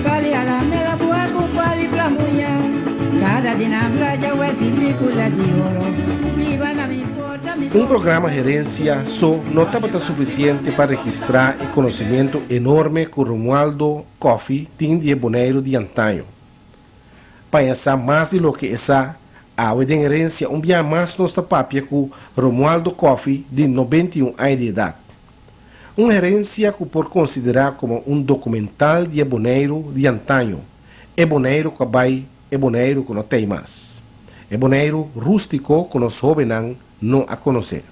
Bali Alameda buaku bali Plamuya. Cada dinabla ya película de oro. Viva na mi porta, mi Programa Gerência só não estava suficiente para registrar o conhecimento enorme que Romualdo Coffey tinha de Boneiro de antanho. Para pensar mais de lo que essa a herência dia mais nossa papia com Romualdo Coffey de 91 anos de idade. Uma herência que por considerar como documental de Boneiro de antanho. Boneiro que vai, Boneiro que não tem mais. Boneiro rústico que os jovens não a conhecer.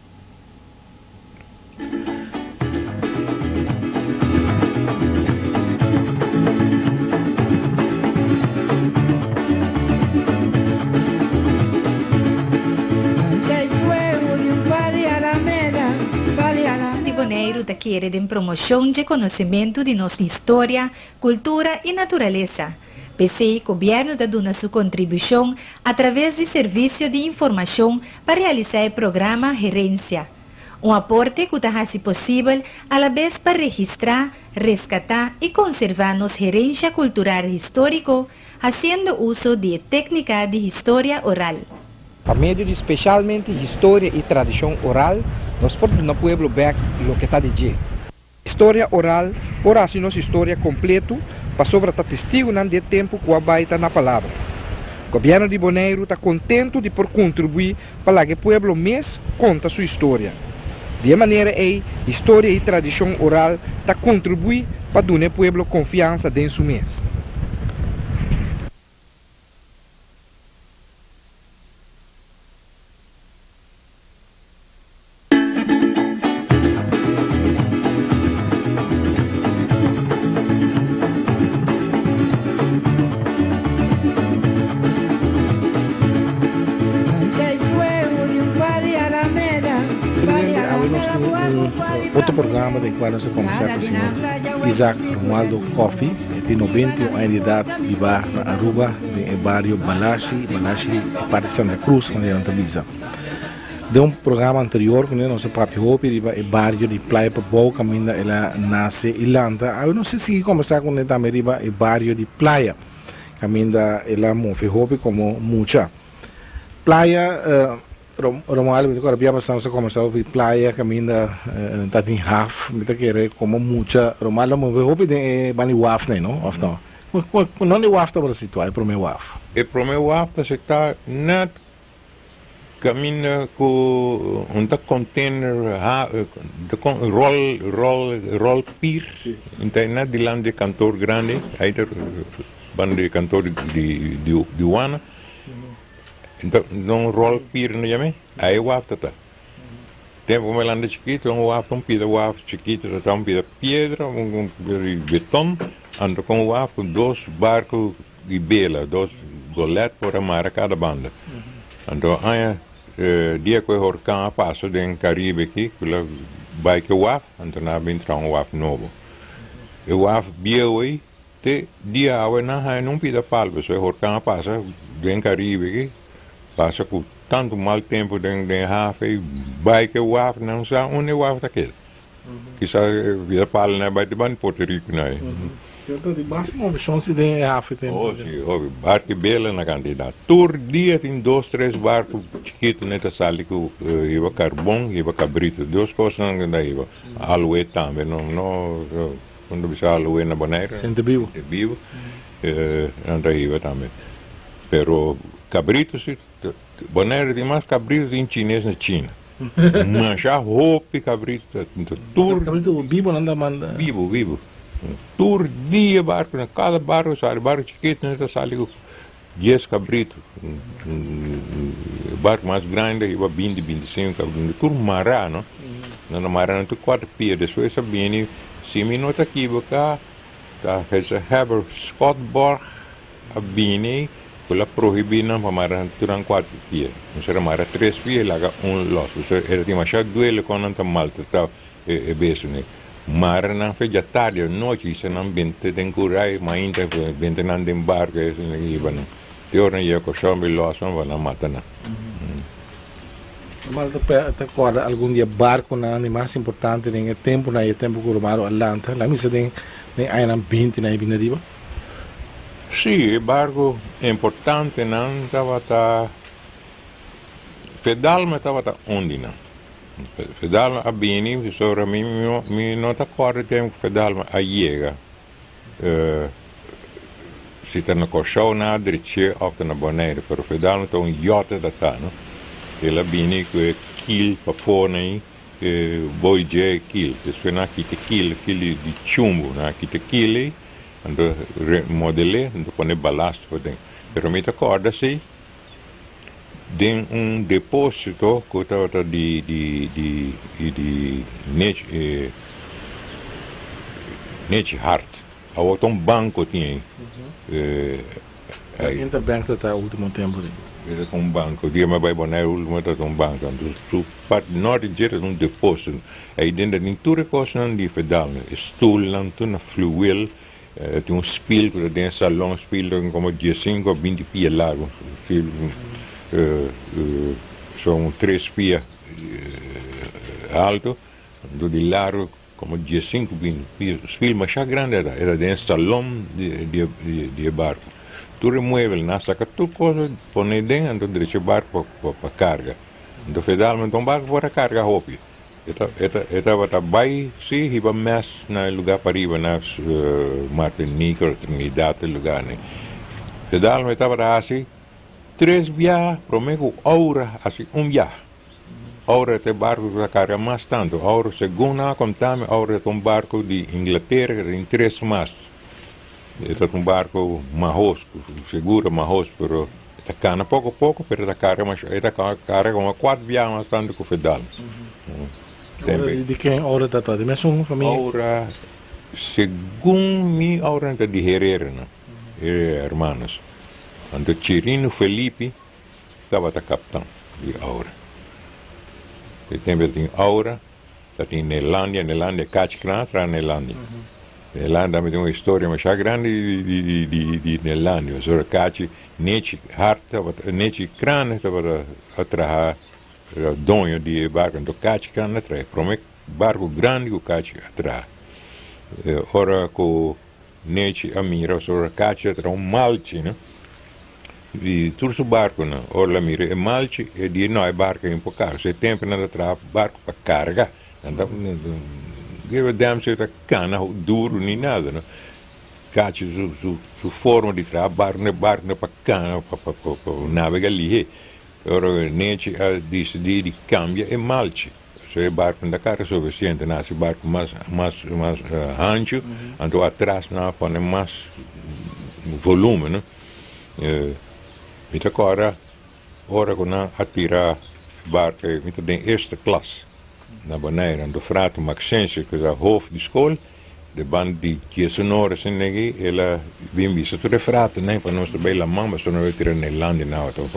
Boneiro quiere de promoção de conhecimento de nossa história, cultura e natureza. PC, o governo dá sua contribuição através de serviço de informação para realizar o programa Gerência. Aporte que está possível, a la vez para registrar, rescatar e conservar nossa gerência cultural histórico, fazendo uso de técnica de história oral. A meio de especialmente história e tradição oral, nós podemos no pueblo ver o que está de dia. História oral, ora assim nossa história completo, para sobre estar testigo de tempo que a baita na palavra. O governo de Boneiro está contente de por contribuir para que o pueblo mês conta sua história. De maneira aí, história e tradição oral está contribui para dar ao pueblo confiança dentro do mês. Outro programa de qual nós vamos conversar com o senhor Isaac Romualdo Coffey, de 91 anos de idade, vive na Aruba, no bairro Balashi, parte de Santa Cruz, quando ele está de programa anterior, quando nós papi Hopi, no bairro de Playa Papou, quando ela nasce em Irlanda. Eu não sei se conversar com ele também, no bairro de Playa, quando ela move Hopi como mucha. Playa, Romualdo, agora via bastante conversar com Playa, caminha está em Haf, me quer como mucha. Romualdo, me vejo de bani Waf, não? Of não? Não é Waf para situar, é para mim Waf. É para mim Waf, tá se tá net caminha com container, roll pier, então net de land de cantor grande, aí de cantor de Wana. Então, roll pier não é? Aí o afta tá. Tem uma landa chiquita, um afta chiquito, um pida pedra, betão, anda com o afta dois barcos de bela, dois goletes por amar a cada banda. Então, aí dia que o huracão passa no Caribe aqui, que lá vai que o afta, então na bem entrar um afta novo. O afta bia hoje, te dia a na não pida palco, se o huracão passa no Caribe aqui. Passa com tanto mal tempo dentro de Rafa e vai que o Af não sabe onde o Af está aquele. Que sabe vira para lá vai de ban Porto Rico né. Então de baixo uma chance de Rafa tem. Hoje, barco bela na quantidade. Todo dia tem 2, 3 barcos chiquitos nessa sala que iba carvão, iba cabrito, duas coisas não daí iba. Aloe também, não quando bisa aloe na Bonaire. Sente vivo. Vivo. Não daí iba também. Pero cabrito se Bonaire tem mais cabritos em chinês na China. Manchar roupa cabrito. Cabrito vivo não manda. Vivo. Todo dia barco, cada barco sai, barco chiquito nessa sala com 10 cabritos. Barco mais grande, iba 20, 25 cabritos. Tudo mará, não? Não mará, não tem 4 pies. Depois sabia, se me nota aqui, tá, essa Haber Scottborg, a Bini, quella proibina para marrar durante 4 pies. Não será marrar 3 pies, laga los. Era de machar 2 le con anta malta, tá, beso, né? Marrar não fez já tarde, noite, se não bente tem curai, mas ainda bente não tem barco, isso não iba, não. Teorna ia com chão, los, não vai na mata, não. Mas agora algum dia barco na mais importante, tem tempo na tempo que o mar Atlanta, lá me se tem aí na 20 na Ibinariba. Sì, barco importante non stava pedalma stava ondina. Pedalma a bini, sora mi non d'accordo che pedalma a iega. Si stanno cosciò na drice of na bonere, però pedalma to un yacht da tano. E la bini che kill papone boy je kill, se na kite kill di chumbo, na kite kill ando modele, ando pone ballast for den. Però mi d'accordo sì. Den un deposito che stava di nece hart. Avevo un banco tinha. Ainda bem que está o último tempo. Era un banco, dia ma vai bonar ultimo tá un banco. Então tu parte norte gera un deposito. Aí dentro de tudo coisa di fedal, stoel lan tu na fluweel, tem um spil que dentro salão spil como 15 ou 20 pies largo. São 3 pies alto, de largo como 15, 20 pies. O spil mais grande era dentro do salão de barco. Tu remueve, saca tu coisa, põe dentro, deixa o barco para carga. Então, finalmente, um barco para carga roupa. Estava bem, sim, iba mais no lugar para ir, na Martinica, Trinidad, lugar, né? Finalmente, estava assim, 3 viagens, prometo, hora, assim, viagem. Hora de barco para carga mais tanto. Hora, segundo a contar, hora de barco de Inglaterra em 3 mastros. È un barco mahosco, seguro mahosco, però è cana poco poco per la carga, come 4 viaggi stando con fedal. Di che ora è stata? Di messo famiglia? Ora, secondo me, ora è di Herrera, hermanos. Quando Cirino Felipe stava da capitano di ora. Il tempo di ora, è in Nelandia, caccia tra Nelandia. Nell'Andia abbiamo una storia ma grande di Nell'Andia, solo caci neci harta, neci crane a tra donio di barco, do caci crane tra, promet barco grande con caci a tra. Ora con neci a mira, solo caci tra un malci, no? Di tutto su barco, no? Ora la mira è malci e di noi barco in poco, se tempo non tra barco per carga, damn se da cana duro ni nada, no? Cacci su forma di tra barne pa cana pa navega lì. Ora neci a di cambia e malci. Se il barco da carga sufficiente, nasi barco mas ancho, anto atrás na pone mas volume, no? Mita ora con attira barco mita den eerste klas. Na beneden, de frater Maxense, que é o hoofd de school, de band die sonores en negi, ela bimbi se tu refrata, né, para nós também la mamba, se não tira Nederlândia não, então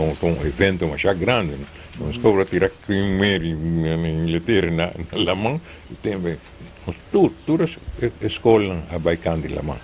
evento mas já grande, né, nós cobra tira primeiro em Inglaterra na la mão, tem bem, tudo escola a baicando la mão,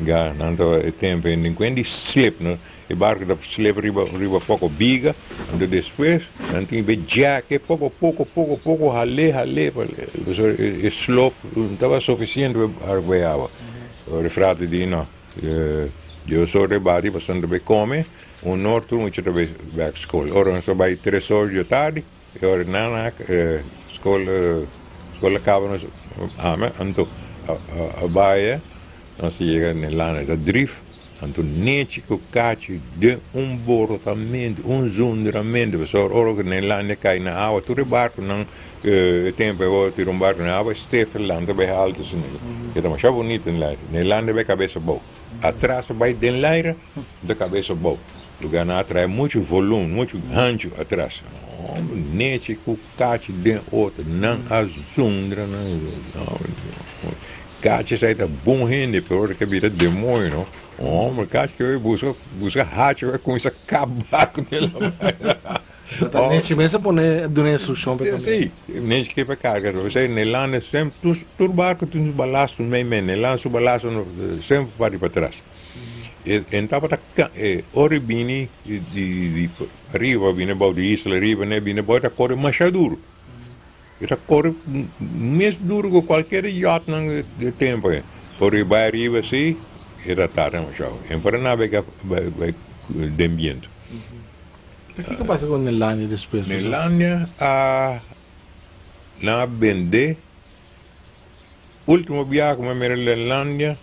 já nanto tem bem, ninguém slip, né. E barco da slip riba pouco biga, e depois não tem bem jack, pouco rale, o slope não estava suficiente para arbear. O frate di no, eu sou de bari, passando bem come, norte não tinha bem back school. Ora nós vai 3 horas de tarde, e ora na escola acaba nos anto a baia, nós chega nella da drift. Tanto neci con caci de borrotamento, zondramento, perché ora che nell'anno cai in acqua, tu ribarco non tempo e tiro un barco in acqua, stesso l'anno vai alto se ne. Che è bonito nell'anno vai cabeça boa. Atrás vai dell'aire da cabeça boa. Lugar na atrás muito volume, muito ancho atrás. Neci con caci de outro, não a zondra, não. Caci sai da bom rende, per che vira demônio, no? Oh, mas acho que eu busca rádio, vai começar a acabar com ele. Nem se pensa poner durante o chão para sim, nem se quer carga. Você Nederlândia sempre tudo barco tem balasto meio Nederlândia balasto sempre para trás. Então para oribini de arriba viene bau de isla arriba né viene bau da corre mais duro. Era corre mais duro que qualquer yacht não de tempo. Por aí arriba sim. era tarde no show. En Paraná vai de ambiente. O que passa com Nelândia depois? Nelândia na vende último viaje que me Nelândia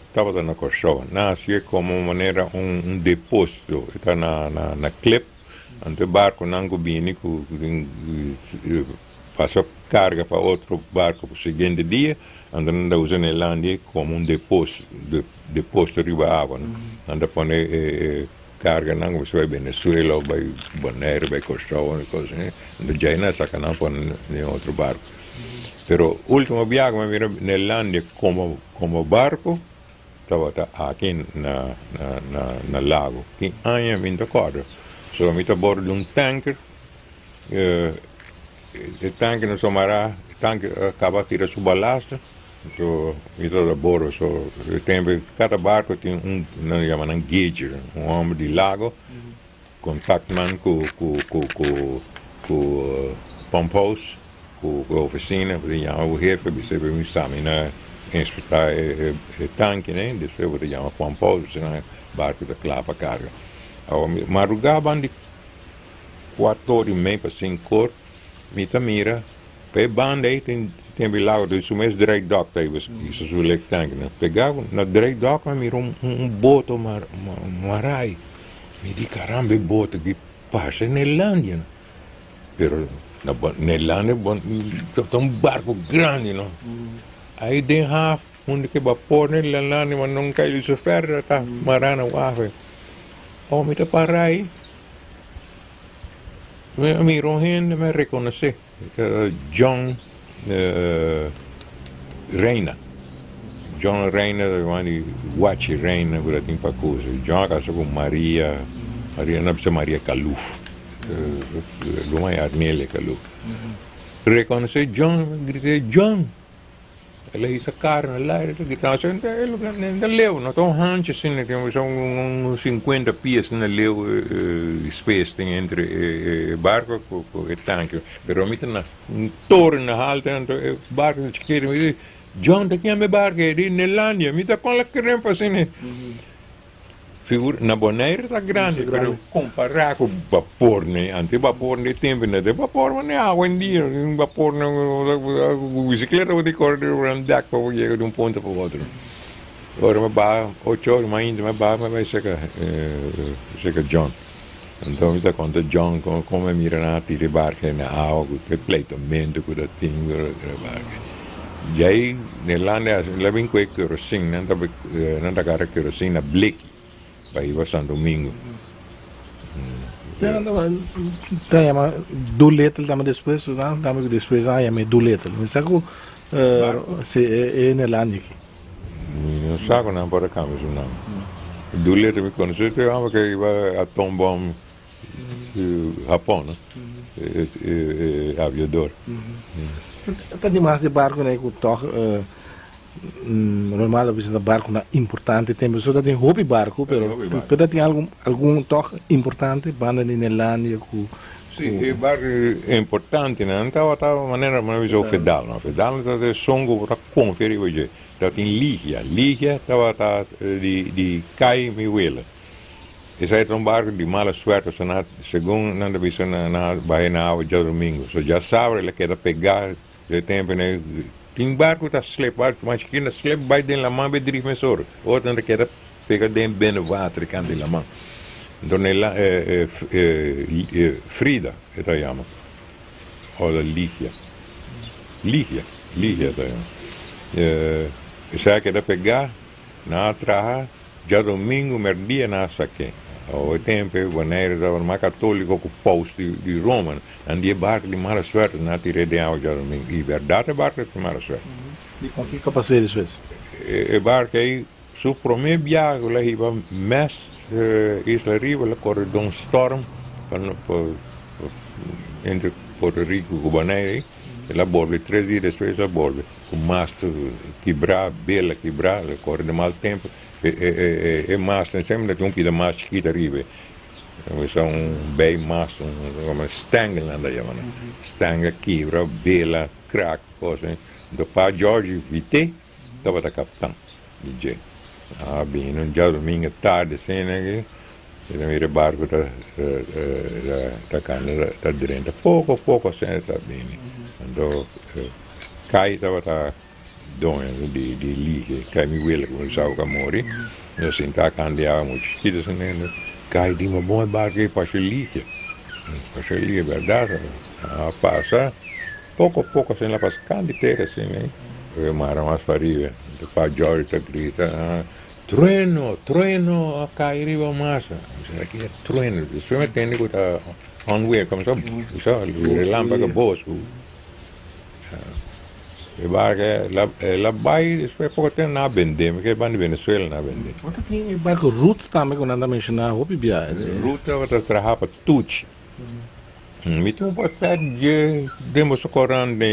estava na Kosovo. Nasce como maneira depósito, está na clip, ante barco não viene passa carga para outro barco para o seguinte dia, andando a usar Nelândia como depósito riba água. Anda a poner carga não vai Venezuela ou vai Bonaire, vai Kosovo, coisa assim. Anda já não saca não para outro barco. Pero último viaje me vira Nelândia como barco, estava aqui na lago. Que ano me acordo. So me bordo de tanker. O tanker não somará, o tanker acaba de tirar sua balasta. So me a bordo. So cada barco tem não chama gauge, homem de lago, contactman com pump house, com a oficina, porque o jefe você vai me examinar, inspetar o tanque, né? Depois você chama pump house, senão barco da clava carga. Madrugada de 4h30 para 5h, me mira, para banda aí tem lago, do mês dry dock, isso é o lake tank, né? Pegava na dry dock, me mira boto marai, me diz caramba, boto que passa na Nelândia, pero na Nelândia é barco grande, não? Aí tem onde que vapor na Nelândia, mas não cai de ferro, tá marana o ave. Oh, me parar aí. Me reconhece. John Reina. John Reina, Wachi Reina, por assim para coisa. John casou com Maria não precisa Maria Caluf. Luma é Arnele Caluf. Reconhece John, gritei John. Ela hizo carne lá, ele leu, não tão rancho assim, são uns 50 pies na leu espécie tem entre barco e tanque. Pero a mim tem torre na alta, barco chiqueiro, me diz, John, daqui é meu barco, é de Nelândia, me dá com a crempa assim, figura na Bonaire está grande, pero comparar com vapor, né? Anti-vapor de tempo, né? De vapor, mas não é água em dia, vapor, não, bicicleta vai correr um deck para chegar de ponto para o outro. Agora, me vai 8 horas, mas ainda me vai chegar John. Então, me dá conta John como mira na tira barca na água, que pleitamento que da tinga da barca. E aí, Nelândia, lá vem com kerosene, não dá cara kerosene na Blake. Para ir a Santo Domingo. Tem uma duletel também depois, também depois chama duletel. Mas sabe se é Nelândia aqui? Não sabe não para cá mesmo não. Duletel me conhece, eu que iba a tombom Japão, aviador. Está demais de barco, né? Que toca normal a barco importante tem pessoas que têm hobby barco, pero tem algum toque importante banda de Nelândia Sim, barco é importante, né? Então a maneira o fedal, não fedal é songo para conferir hoje. Então tem Lígia estava de cai miuela. Esse é um barco de mala suerte, segundo nada visão na baía na água de domingo. So já sabe ele quer pegar de tempo, né? Tem barco está sleepar, mas que na sleep vai dentro da mão, vai dirigir horas. Outra não quer pegar dentro bem no water, canto da mão. Então ela Frida, ela chama. Ou Lígia ela chama. Essa quer pegar na traja, já domingo, merdia na saque. O tempo, o Bonaire estava mais católico que o posto de Roma. Andia barco de mala suerte, não tirei de água já domingo. E verdade, barco de mala suerte. E com que capacidade isso fez? O barco aí, seu primeiro viagem, lá iba mês, Isla Riba, lá correu de storm, entre Porto Rico e Bonaire. Ela borda, 3 dias depois ela borda. Com mastro quebrar, bela quebrar, ela corre de mau tempo. Mastro, sempre tem pida mais chiquita arriba. São bem mastro, uma stanga lá da chamada. Stanga quebra, bela, crack, coisa. Do pai Jorge Vité, estava da capitão, DJ. bem, um dia domingo tarde, assim, né? O barco está caindo, está direito. Pouco a pouco, assim, está bem. Então, cai, estava dona de liga, cai me vela com o sal camori, assim, está candeando muito, assim, né? Cai de uma boa barca para a liga. Para a liga, verdade, passa, pouco a pouco, assim, lá passa candeteira, assim, né? O mar mais para arriba, para Jorge está grita, trueno, cai arriba massa. Aqui é trueno, isso é técnico da on-way, como sabe, relâmpago bosco. E barca, la bai, depois pouco tempo na vender, porque vai na Venezuela na vender. Outra tem barco Ruth também, quando anda mencionar, roupa bia. Ruta outra trabalha para tudo. Então pode ser de demos correndo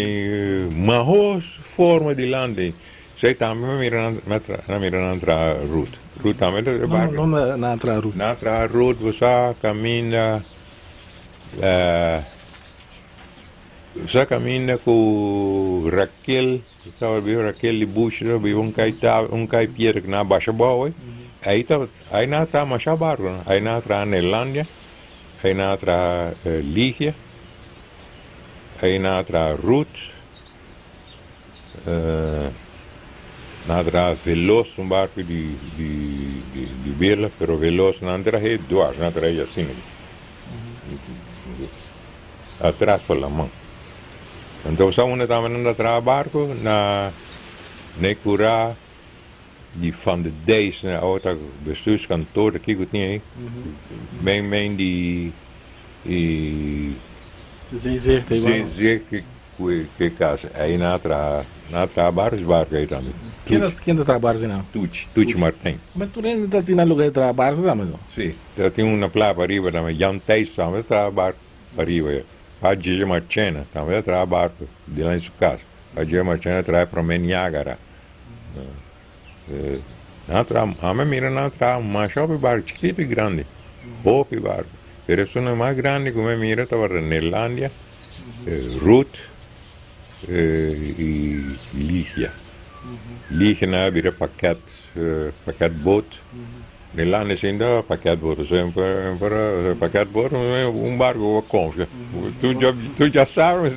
marros forma de lande. Sei também mirando na ruta. Ruta também é barco. Não na outra Ruth. Na outra ruta você caminha com Raquel, estava vendo Raquel de Bush, viu cai piedra que na baixa boa, aí na tá mais barco, aí na tá Nelândia, aí na tá Lígia, aí na tá Ruth, na tá Veloz, barco de vela, pero Veloz na tá é duas, na tá é assim, atrás pela mão. Então, só uma estava andando atrás do barco, na Necura, de Van de Deis, a outra bestuurskantoor aqui que eu tinha aí, bem de Zezé que casa. Aí na outra barco aí também. Quem trabalha não? Tucci Martin. Mas tu nem está tendo lugar de trabalho também, não? Sim, tem uma placa para arriba também, Jan Teis também trabalha para arriba. A Gigi Marchena também trabalha de lá em sua casa. A Gigi Marchena trabalha para o Niágara. A minha mira não trabalha, mas o barco chiquito e grande. Pouco barco. A pessoa mais grande que a minha mira estava na Nelândia, Ruth e Lígia. Lígia na vira paquete boot. Nelândia ainda paquete boot. Sempre paquete boot, barco com. Tu já sabes,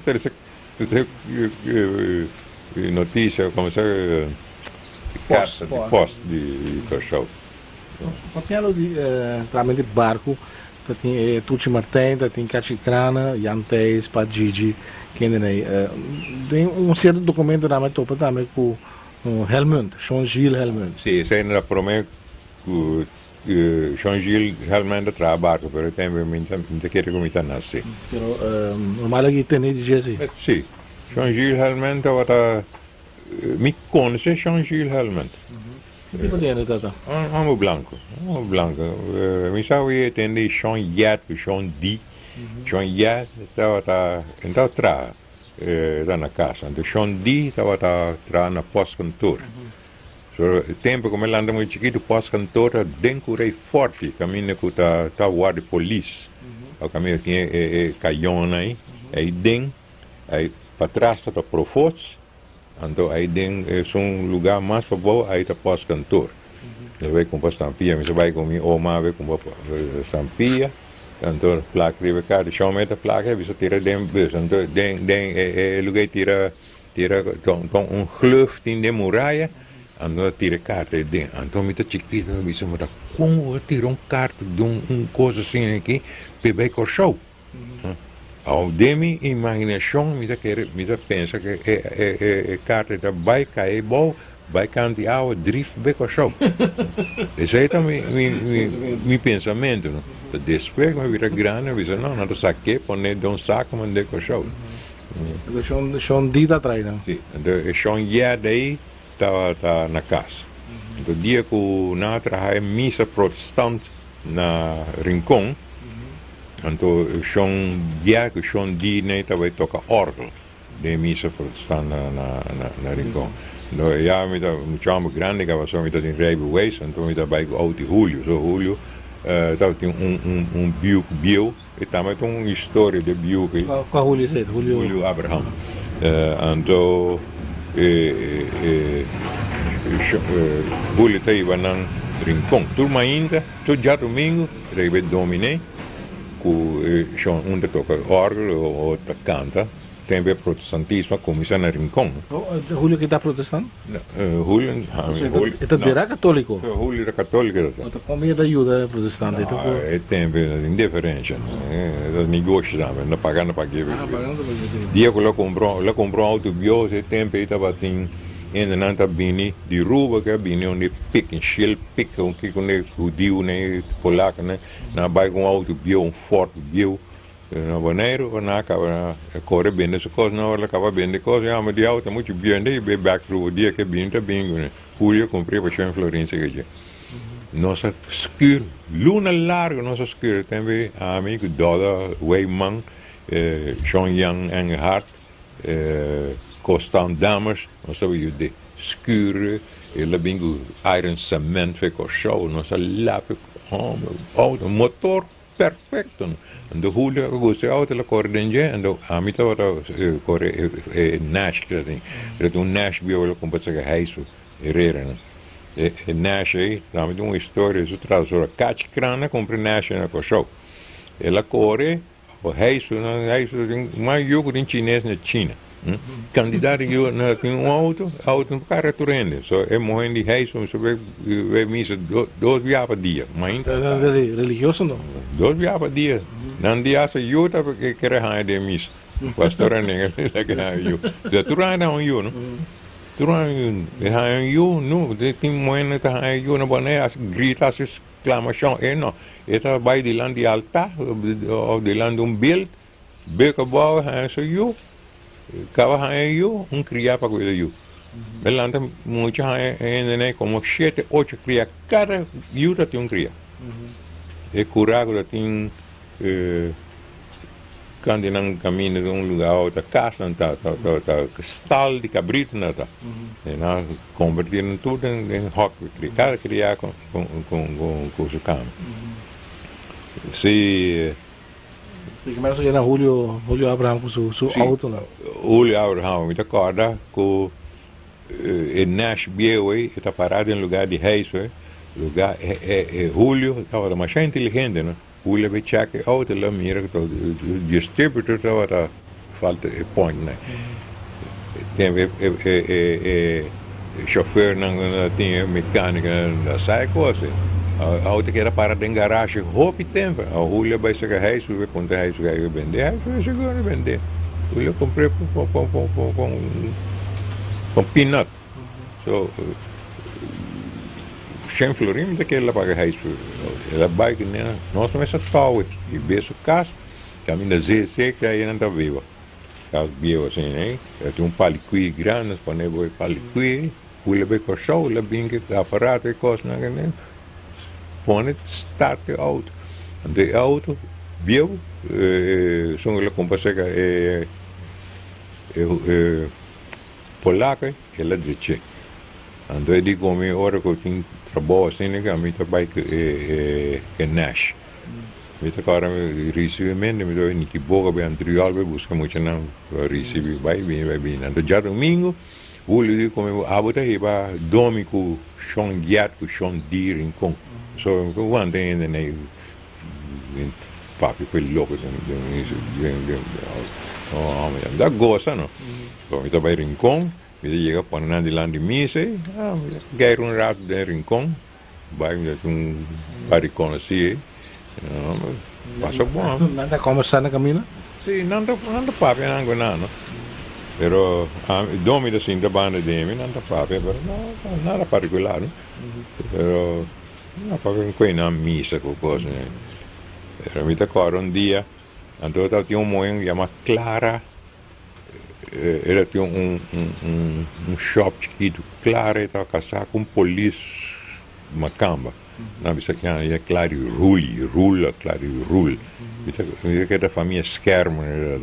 notícia como se carta de poste de cachorro. Partiamo também de barco, tem Tucci Martin, tem Cachitrana, Janteis, Padjiji, quem é tem certo documento também topa também com Helmut, Jean-Gilles Helmut. Sim, isso ainda para mim Jean-Gilles Helmut trabalha, pero tem muita querer como está nascer. Pero normal aqui tem de Jesse. Sim, Jean-Gilles Helmut outra me conhece Jean-Gilles Helmut. Que tipo de ano tá? Homem branco. Me sabe entender Jean Yat, Jean Di. Jean Yat estava então atrás na casa. Então Jean Di estava atrás na pós-cantor. O tempo como ele anda muito chiquito, pós-cantor dentro forte, caminho que tá guarda polícia. O caminho aqui é caiona aí dentro, aí para trás está profoto. Então aí dentro é um lugar mais bom, aí está pós-cantor. Você vai com estampia, você vai com minha oma, vai com estampia. Então placa de cada chama da placa, você tira dentro, então dentro lugar tira gluf in de muralha, então tira carta dentro. Então me tá chiquito, me se mata como tira carta de coisa assim aqui, bebê show. Ao demi imaginação, me pensa que é carta da vai cair bom, vai cantar o drift beco show. Esse aí também meu pensamento, não? Depois me vira grande, me diz não, não saquei, põe de saco, mas beco show. Sean Dita atrás, não? Sim, então Sean daí tá na casa. Então dia que o Natra é missa protestante na Rincón. Então, que Sean D vai tocar órgão de missa protestante na Rincón. Então, me dá um chamo grande que eu me dá em Rijbewijs, então me dá vai com Julio. So Julio, tem bio, e também tem uma história de bio. Qual Julio é? Julio Abraham. Então, Julio está iba nang rincón. Turma ainda, todo já domingo, rebe domine, que onde toca órgão ou outra canta, tem protestantismo começa na rincón. Julio que está protestando? Julio, Está de católico? Julio era católico. Então, como é da ajuda protestante? Tem indiferença, é negócio também, não pagando para que. Dia que ela comprou autobios, e tempo estava assim, ainda não está bem, de rua que bem, onde pica, encheu, pica, um que com judeu, né, polaco, né, na vai com autobio, forte bio. Na banheiro, na acaba corre bem essa coisa, na hora acaba bem de coisa, mas de auto muito bem, daí be back through o dia que bem tá bem, né? Julio comprei para em Florença que já. Nossa escuro, luna larga, nossa escuro, também amigo Doda Weyman, Sean Young Engelhardt, Constant Dammers, nossa eu de escuro, ele bingo iron cement ficou show, nossa lápis, auto, motor perfeito. Do Julio gostei auto la cordenje ando a mim tava corre Nash que assim era Nash biolo com passa que heiso herrera né Nash aí também uma história isso traz ora catch crana compre Nash na show ela corre o heiso na heiso mais jogo em chinês na China candidato eu na tem auto no carro turende so é morrendo de heiso so vai missa dois dias por dia mas religioso não? Dois dias por dia. Não dia se eu estava querendo ganhar de missa. Pastor nem que ganhar eu. Já tu ganha não eu não. Tu ganha eu não. Tem moeda que ganha eu na boné as grita as exclamação não. Eta vai de lá de alta ou de lá de bill. Beca boa ganha só eu. Cava ganha eu criar para cuidar eu. Belanda muita ganha como 7, 8 cria cada eu tem cria. E curado tem quando não caminha de lugar a outro casa tá stall de cabrito nada e nós convertindo tudo em rock cada criar com o campo se começa a Julio Abraham com seu auto lá Julio Abraham me acorda com Nash Bieway está parado em lugar de Reis lugar Julio estava mais inteligente né Julio vai checar auto lá mira que o distribuidor estava falta point né tem chofer não tinha mecânica da sai coisa a auto que era parada em garagem roupa tempo a Julio vai chegar Reis vai contar Reis vai vender vai chegar a vender Julio comprei com peanut so sem florim daquela paga raiz ela bike né nós também só tal e beijo caso caminha ZC que aí não tá viva caso vivo assim né tem paliqui grande para nem vai paliqui pula bem com show la binga aparato e coisa né põe start auto de auto vivo são ele compassa polaca que ela dice ando e dico come ora che tin trabalho assim né mi trabalho que Nash mi tá cara ricevimento mi dove niki boga bem anterior be busca muito não recebi vai bem ando já domingo vou lhe come abuta e ba domingo Sean Giat com Sean Deering com so one day in the night papi quel loco da gosta no so mi trabalho rincón mi llega para nada de lá de missa quero rato de rincón vai um baricón assim passa bom nada conversar na caminho sim nada papi não pero domi da sim da banda de mim nada papi pero nada particular pero não papi com na missa com coisa pero mi te coro um dia então tinha moeda chamada Clara ela tinha shop chiquito, Clara estava casada com polícia Macamba. Na vista que é Claro Rula, que era família Schermer,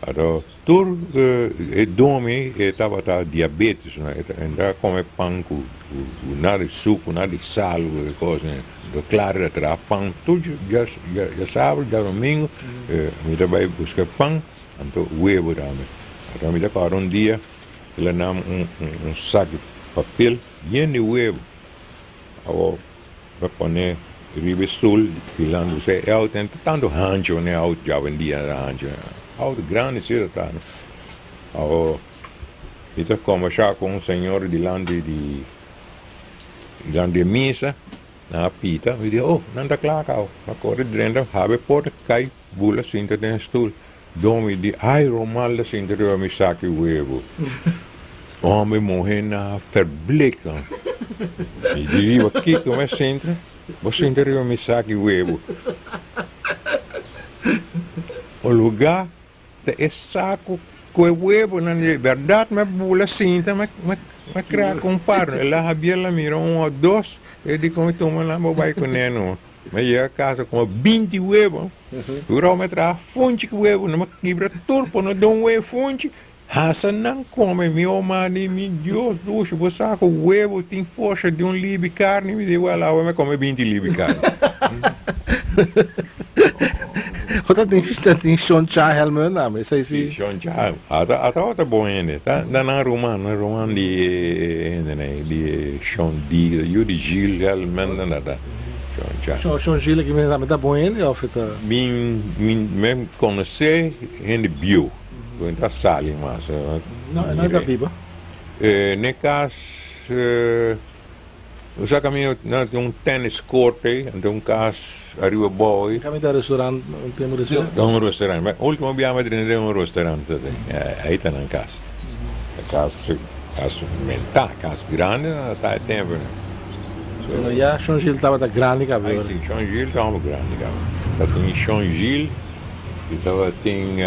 então tudo domi estava diabetes, ainda come pão com nada de suco, nada de sal, coisa, do Clara era pão, tudo já sábado, já domingo, me vai buscar pão, então huevo também. Então, me declarou dia, ele dá saco papel lleno de huevo. Ahora me pone ribe sol, filando se out en tanto rancho ne out ya vendía rancho. Out grande sí está. Ahora ito como ya con un señor delante de mesa na pita, we digo, oh, nanda klakao. Ma corre dentro, habe porta kai bula sinta den stoel. Domi di ai romalda sinta de mi saki huevo. Homem morrer na verblikken. E die wat kijken met sinta, wat sinta de mi saki huevo. O lugar de es saco com huevo na verdade me bula sinta, me crea comparo. Ela habia la mira ou dois. Eu digo, como toma lá, meu pai com neno. Mas ia a casa com 20 huevos. Eu me trago fonte de huevo, não me quebra turpo, não dou um huevo fonte. Hasa não come, meu mãe, meu Deus, ducho, você sabe o huevo tem força de libe carne, me digo, lá, eu me come 20 libe carne. Outra tem Sean Cha helmet na, mas aí sim. Sean Cha, até bom ainda, tá? Na roman de Sean D, Yuri Gil helmet nada. Sean Gil que me tá bom ainda, ou fita. Me conhecer em bio. Então sali mas. Não é da Biba. Ne caso usa caminho na tennis court, então caso arriva boy. Caminho da restaurante, tem restaurante. Um restaurante, mas último abbiamo dentro un restaurante, aí tá na casa. Casa mental, casa grande, tá tempo. Já Sean Gil estava da grande cabelo. Sean Gil estava grande cabelo. Tem Sean Gil, estava tem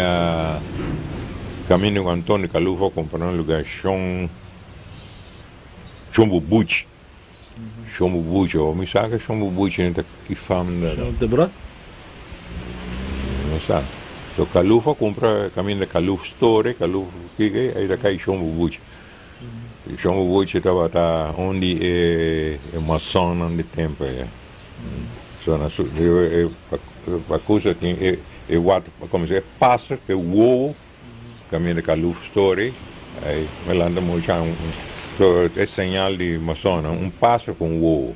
caminho com Antônio Calufo comprando um lugar Chombo Bucci. Chombo Bucci, ou me sabe Chombo Bucci não tá que fama. De brot? Não sabe. So Calufo compra caminho da Calufo Store, Calufo que aí da cai Chombo Bucci. Chombo Bucci estava onde é maçom onde tempo é. So na a coisa tem é what como se passa que o ovo caminho da Calufo Store, aí me landa muito é señal de maçona, passo com o ovo.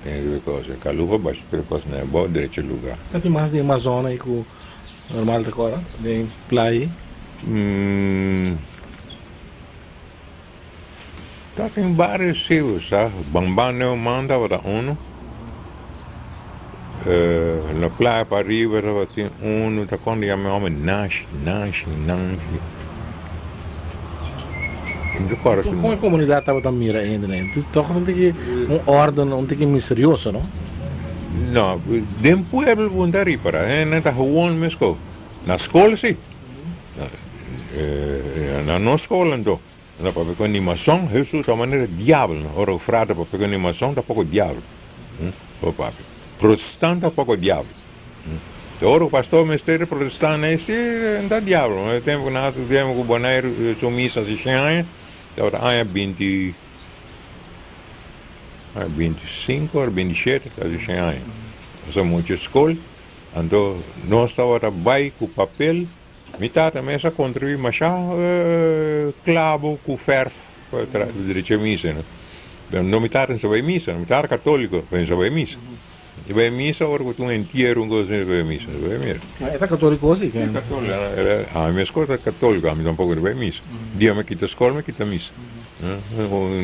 Tem duas coisas. Calufo, baixo de coisa, né? Bom, direito lugar. Tem mais de Amazônia aí com normal de cora? Tem play? Tá, tem vários silvos, sabe? Bambano manda para uno. Na praia para arriba, tem uno, tá quando eu me chamo Nash. Como a comunidade estava da mira ainda, né? Então não tem que ordem, não tem que misterioso, não? Não, den pueblo bunda ripara, não tá gewoon mesmo. Na escola sim. Na nossa escola então. Na para com animação, Jesus a maneira diabo, ora o frade para com animação, tá pouco diabo. Papi. Protestante tá pouco diabo. Ora o pastor mestre protestante esse tá diabo. Tempo que nós tivemos com boneiro, sumissa se chama. Agora há 25 ou 27, quase 100 anos. Essa muita escola, então nós estávamos trabalhando com papel, metade da mesa contribuir, mas já clavo com ferro, para direito a missa. Não metade não sabe missa, metade católico, não sabe missa. E vai missa, agora que tu inteiro, não gosta de missa, não vai mesmo. É católico assim? É católico. A minha escola é católica, a mim tampouco não vai missa. Dia me quita a escola, me quita a missa.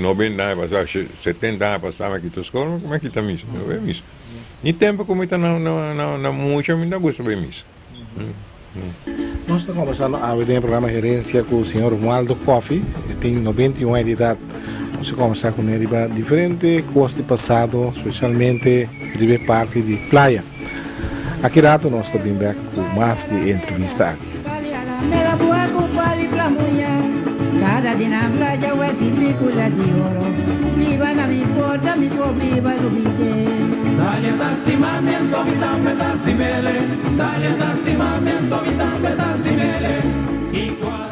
90 anos passava, 70 anos passava, me quita a escola, me quita a missa, não vai missa. E tempo como está na música, me não gosta de missa. Nós estamos conversando a ver um programa de gerência com o senhor Romualdo Coffey, que tem 91 anos de idade. Vamos conversar com ele sobre diferentes coisas do passado, especialmente de parte de praia. Aqui rato nós também vamos com mais de entrevistas. Cada dia na praia eu é típica de ouro. Viva na minha porta, me viva do bite. Dale tastimamento, vitambe tastimele. Dale tastimamento, vitambe tastimele. E quase.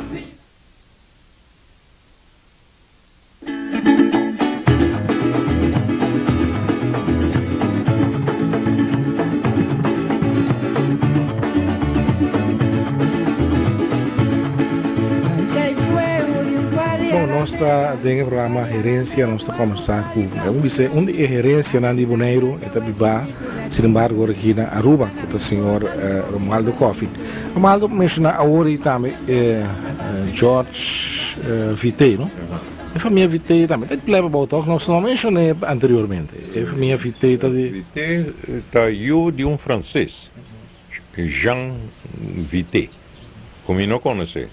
está tem o programa Gerência, nós está começar com onde é gerência na Bonaire, está biba, sin embargo aqui na Aruba, com o senhor Romualdo Coffey. Romualdo menciona agora também George Vitei, não? A família Vitei também, tem que levar para o toque, nós não mencionei anteriormente. A família Vitei está de... Vitei está eu de francês, Jean Vitei. Como eu não conhece,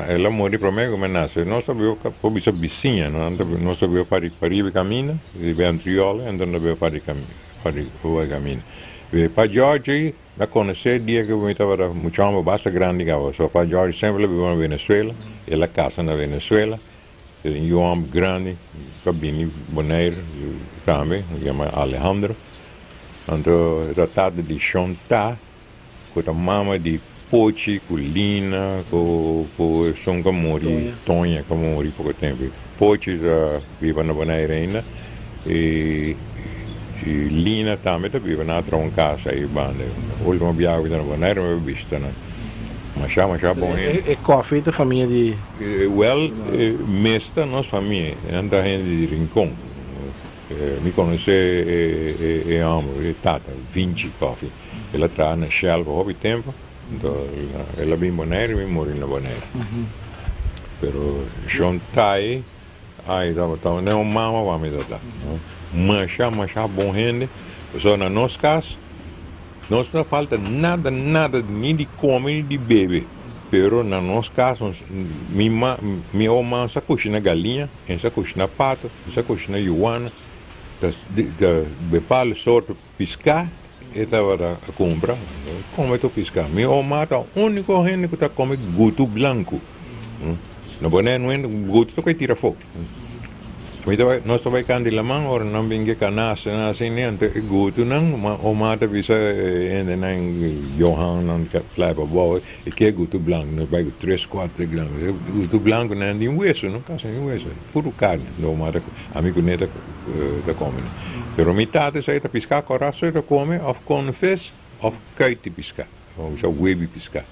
ela morreu para mim como nasce. Nós sabemos que foi essa vizinha, nós sabemos para ir caminho, de Antriola, então nós sabemos para ir caminho. Para George, eu conheci dia que eu estava muito bastante grande, só para George sempre viveu na Venezuela, ela casa na Venezuela, tem um homem grande, cabine Bonaire também, chama Alejandro, então tratado de chantar com a mama de Pochi, com Lina, com São Camori, Tonha Camori, pouco tempo. Pochi já vive na Bonaire ainda, e Lina também vive na Troncasa, aí banda. A última viagem na Bonaire eu vi visto, né? Mas já bom. É Coffey da família de... Mesta nossa família, anda gente de Rincón. Me conhece e amo, tata, 20 Coffey. Ela está na Shell por muito tempo. Então, ela vem em Bonaire e morre na Bonaire. Pero Chontai, estava não mama vai me dar. Mas bom gente. Só na nosso caso, nós não falta nada nem de comer nem de beber. Pero na nosso caso, minha irmã só cozinha galinha, só cozinha pato, só cozinha iguana, bepal sorte pescar. Estava a comprar, como eu pescar. Minha irmã é a única gente que está comendo guto branco. Na Bonaire não é guto que tira fogo. Nós estamos aqui na mão, ora não vem que canasta, assim, nem guto não, mas o mata visa ainda nem Johan não quer falar para boa, e que é guto branco, nós vai 3, 4 gramas. Guto branco não é nem hueso, não caça nem hueso, puro carne, não mata, amigo neta da comendo. Pero metade sai da pescar, coração da come, of confess, of kite pescar, ou já web pescar.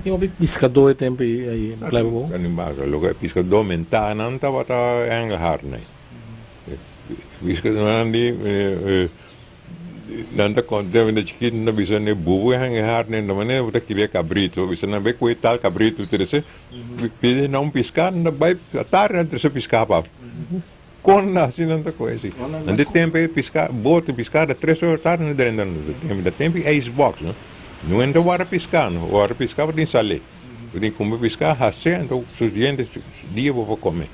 Tem um pescador tempo aí, leva bom. Animado, logo pescador mental não estava a engajar, né? Pescador não está contente de chiquito, não bisa ne bubu engajar, né? Não maneira de que cabrito, bisa não vai coitar cabrito, terceiro, pede não pescar, não vai atar entre se pescar para com assim não está coisa. Ande tempo pescar, bote pescar de 3 horas tarde não dentro do tempo é Xbox, não? Não ainda hora pescar, não, hora pescar tem salé. Tem como pescar assim, então suficiente dia vou comer.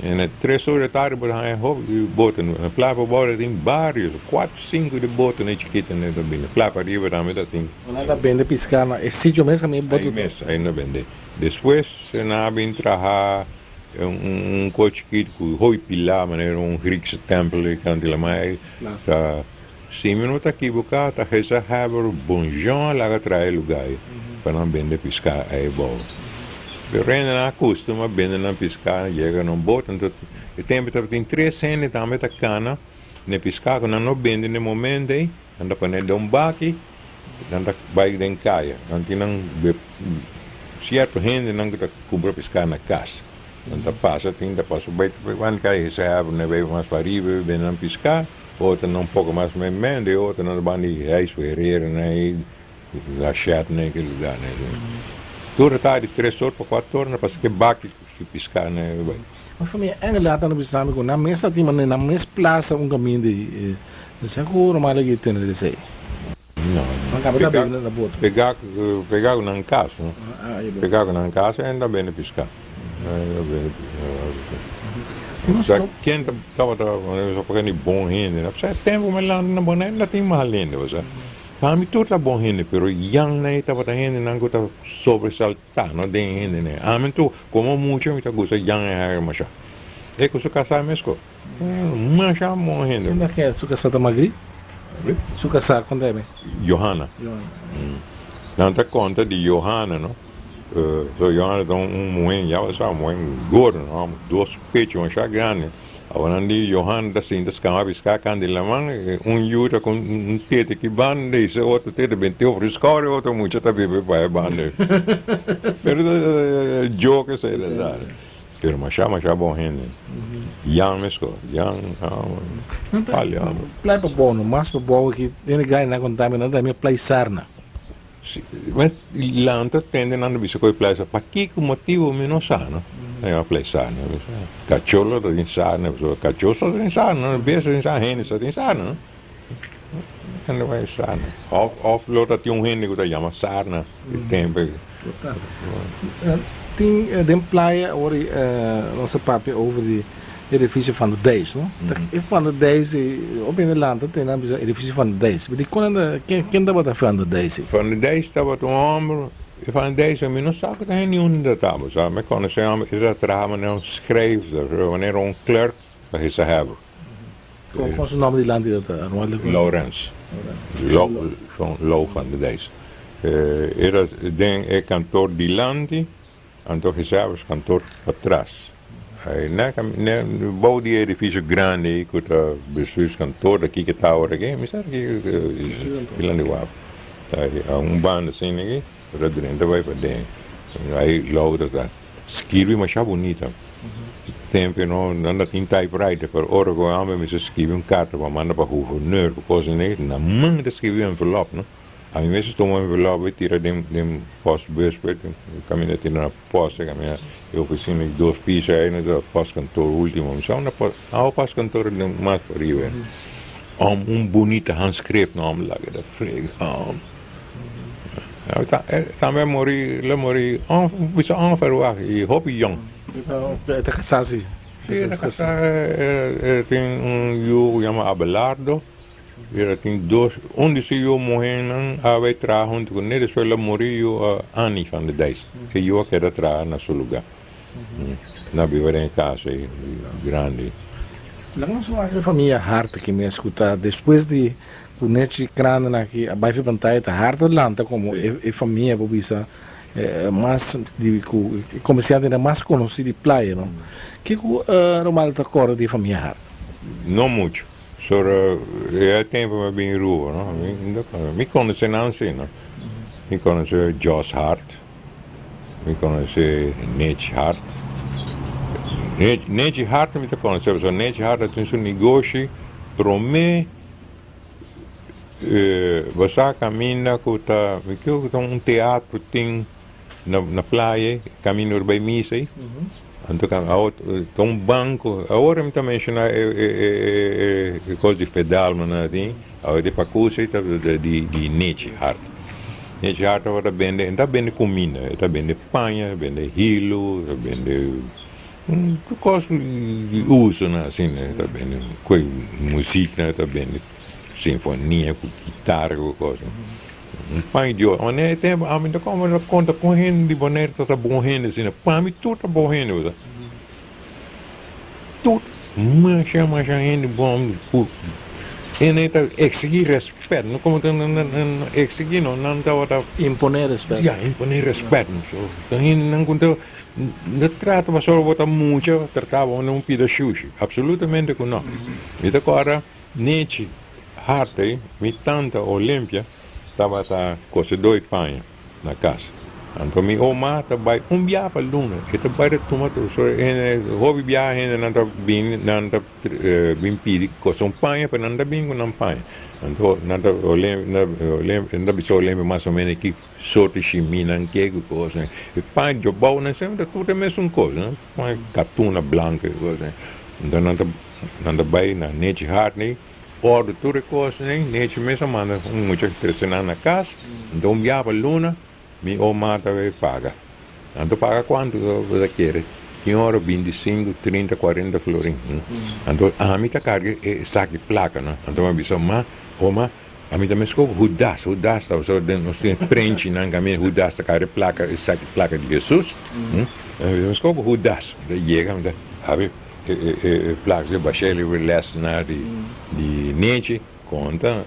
E 3 horas tarde por aí bote, na plapa bote tem vários, 4, 5 de bote na chiquita né também. Na plapa riba também tem. Não ainda vende pescar, é sítio mesmo também bote. Ainda vende. Depois se não vem trabalhar coche que hoi pilar, maneira Griekse tempel kan lá mais. Tá 5 minutos aqui boca, tá reza haver bonjour lá atrás lugar. Para não vender pescar aí bom. Pero ainda na costuma vender na pescar, chega num bote, então o tempo tem 3 centes também tá cana, ne pescar que não vende no momento aí, anda para ne dar baque, anda vai den caia, não certo gente não que tá cobra pescar na casa. Então passa, vai cair esse árvore, vai mais para riba, vem não pescar, outra não pouco mais memende, outra não vai nem reis, ferreira, né, achar, né, aquele lugar, né. Tudo tá de 3 horas para 4 horas, para que baque se pescar, né. Mas família, é lá tá no pisando com na mesa tem maneira na mesa plaza caminho de seguro mais aqui tem de sei. Não acaba da bem na bota. Pegar na casa, pegar na casa ainda bem pescar. Quem estava só porque bom rende, né? Porque tempo mas lá na Bonaire ainda tem mais rende, você. Para mim tudo é bom rende, pero yang né estava rende não que tá sobressaltar, não tem rende né. A mim tu como muito me tá gosta yang é mais. É que o casar mesmo. Mas já bom rende. Ainda quer su casar da Magri? Su casar quando é? Johanna. Não tá conta de Johanna, não? So Johanna tem moinho, já sabe, moinho gordo, não? 2 peitos, já grande. Agora ali Johanna da assim, das camas pescar candela mão, yura com tete que bande, esse outro tete benteu friscore, outro muito tá bebe vai bande. Pero joke sei da. Pero masha bom gente. Yang mesco, yang, palha. Play pa bom, mas pa bom que ele ganha na contaminante, também play sarna. Mas lanta tende nando bisa koi play sa paki ku motivo meno sana. Aí play sana. Cacholo da insana, cachoso da insana, besa insana, gente sa insana. Não vai sarna. Of lota tem gente que chama sarna, tempo. Tem den playa ori nossa papi over die edifício van de Dijs, no? Ik van de Dijs op in het land, dat is een edifício van de Dijs. Maar die konden kende wat van de Dijs. Van de Dijs dat wat omber, van de Dijs en minus zaken dat hij niet onder dat hebben. Zo, maar konden zeggen is dat ramen een schrijver, wanneer een klerk dat is ze hebben. Van zijn naam die land die dat Laurens. Van Lo van de Dijs. Era den kantor di landi, anto reservas kantor atrás. Bouw die edifício grande, que o bestuurskantoor aqui que está agora aqui, mas sabe que landi wap. Há bando assim aqui, para dentro vai para dentro. Aí logo tá. Escreve mas bonita. Tempo não anda tem typewriter para hora que eu me escrever carta para mandar para o gouverneur, porque né, na mão de escrever envelope, não? A mim mesmo tomo envelope e tira dem postbus, caminha tira na posta, caminha eu oficina de 2 pisos aí no posto-cantor último, mas ao posto-cantor mais para riba. Bonita handschrift naam lagen dat vreemd. Também mori bisa onverwacht, hobby jong. De casatie. Sim, tem jogo chamado Abelardo. Tem 2, onde se eu morrer, vai trazer junto com ele, depois ele morreu Annie van de Dijs, que eu quero trazer na seu lugar. Na viver em casa grande. Lang sou a família Hart que me escuta depois de o net grande aqui abaixo da pantalla tá Hart Lanta como a família bobisa mais de comerciante ainda mais conhecida de praia, não? Que normal tá cor de família Hart? Não muito. Só é tempo bem rua, não? Me conhece não assim, não? Me conhece Joss Hart, me conhece Nate Hart. Nate Hart me conhece, só Nate Hart tem seu negócio para mim. Você caminha com um teatro tem na praia, caminho by missa. Então, um banco, agora me também mencionar coisa de pedal, mas assim, agora de pacote de Nate Hart. Nate Hart agora vende comida, vende panha, vende hilo, vende coisa de uso, assim, vende música, vende sinfonia, com guitarra, coisa. Pai de hoje, onde tem a mim como eu conta com gente de boneiro tá bom gente assim, para mim tudo tá bom gente, usa. Tudo, mas gente bom, e nem tá exigir respeito, não como não exigir não tá outra imponer respeito. Já imponer respeito, então não conta não trata mas só botar muito, tratava não pida sushi, absolutamente que não. E agora Nate Hart, me tanta Olímpia estava com 2 pães na casa. Então, minha oma estava dia para luna. Esta bairro tomate, hobby viagem, não está bem pedido, com um pães, para não está bem com um pães. Então, não bisa lembra mais ou menos que sorte chimina, que coisa. E pães de bau, não sei, tudo é a mesma coisa, pães catuna branca, coisa. Então, não está bem na Nate Hart, né? Ordo tudo coisa, né? Nete mesmo manda muito interessante na casa. Então dia para luna, minha oma também paga. Então paga quanto você quer? Senhora 25, 30, 40 florins. Então a mim tá carga saque placa, né? Então eu disse oma, a mim também escolhe Judas, tá? Só nós tem prende na caminho Judas tá carga placa, saque placa de Jesus. Eu escolhe Judas, chega, sabe? Placa de baixele relax na de Nete conta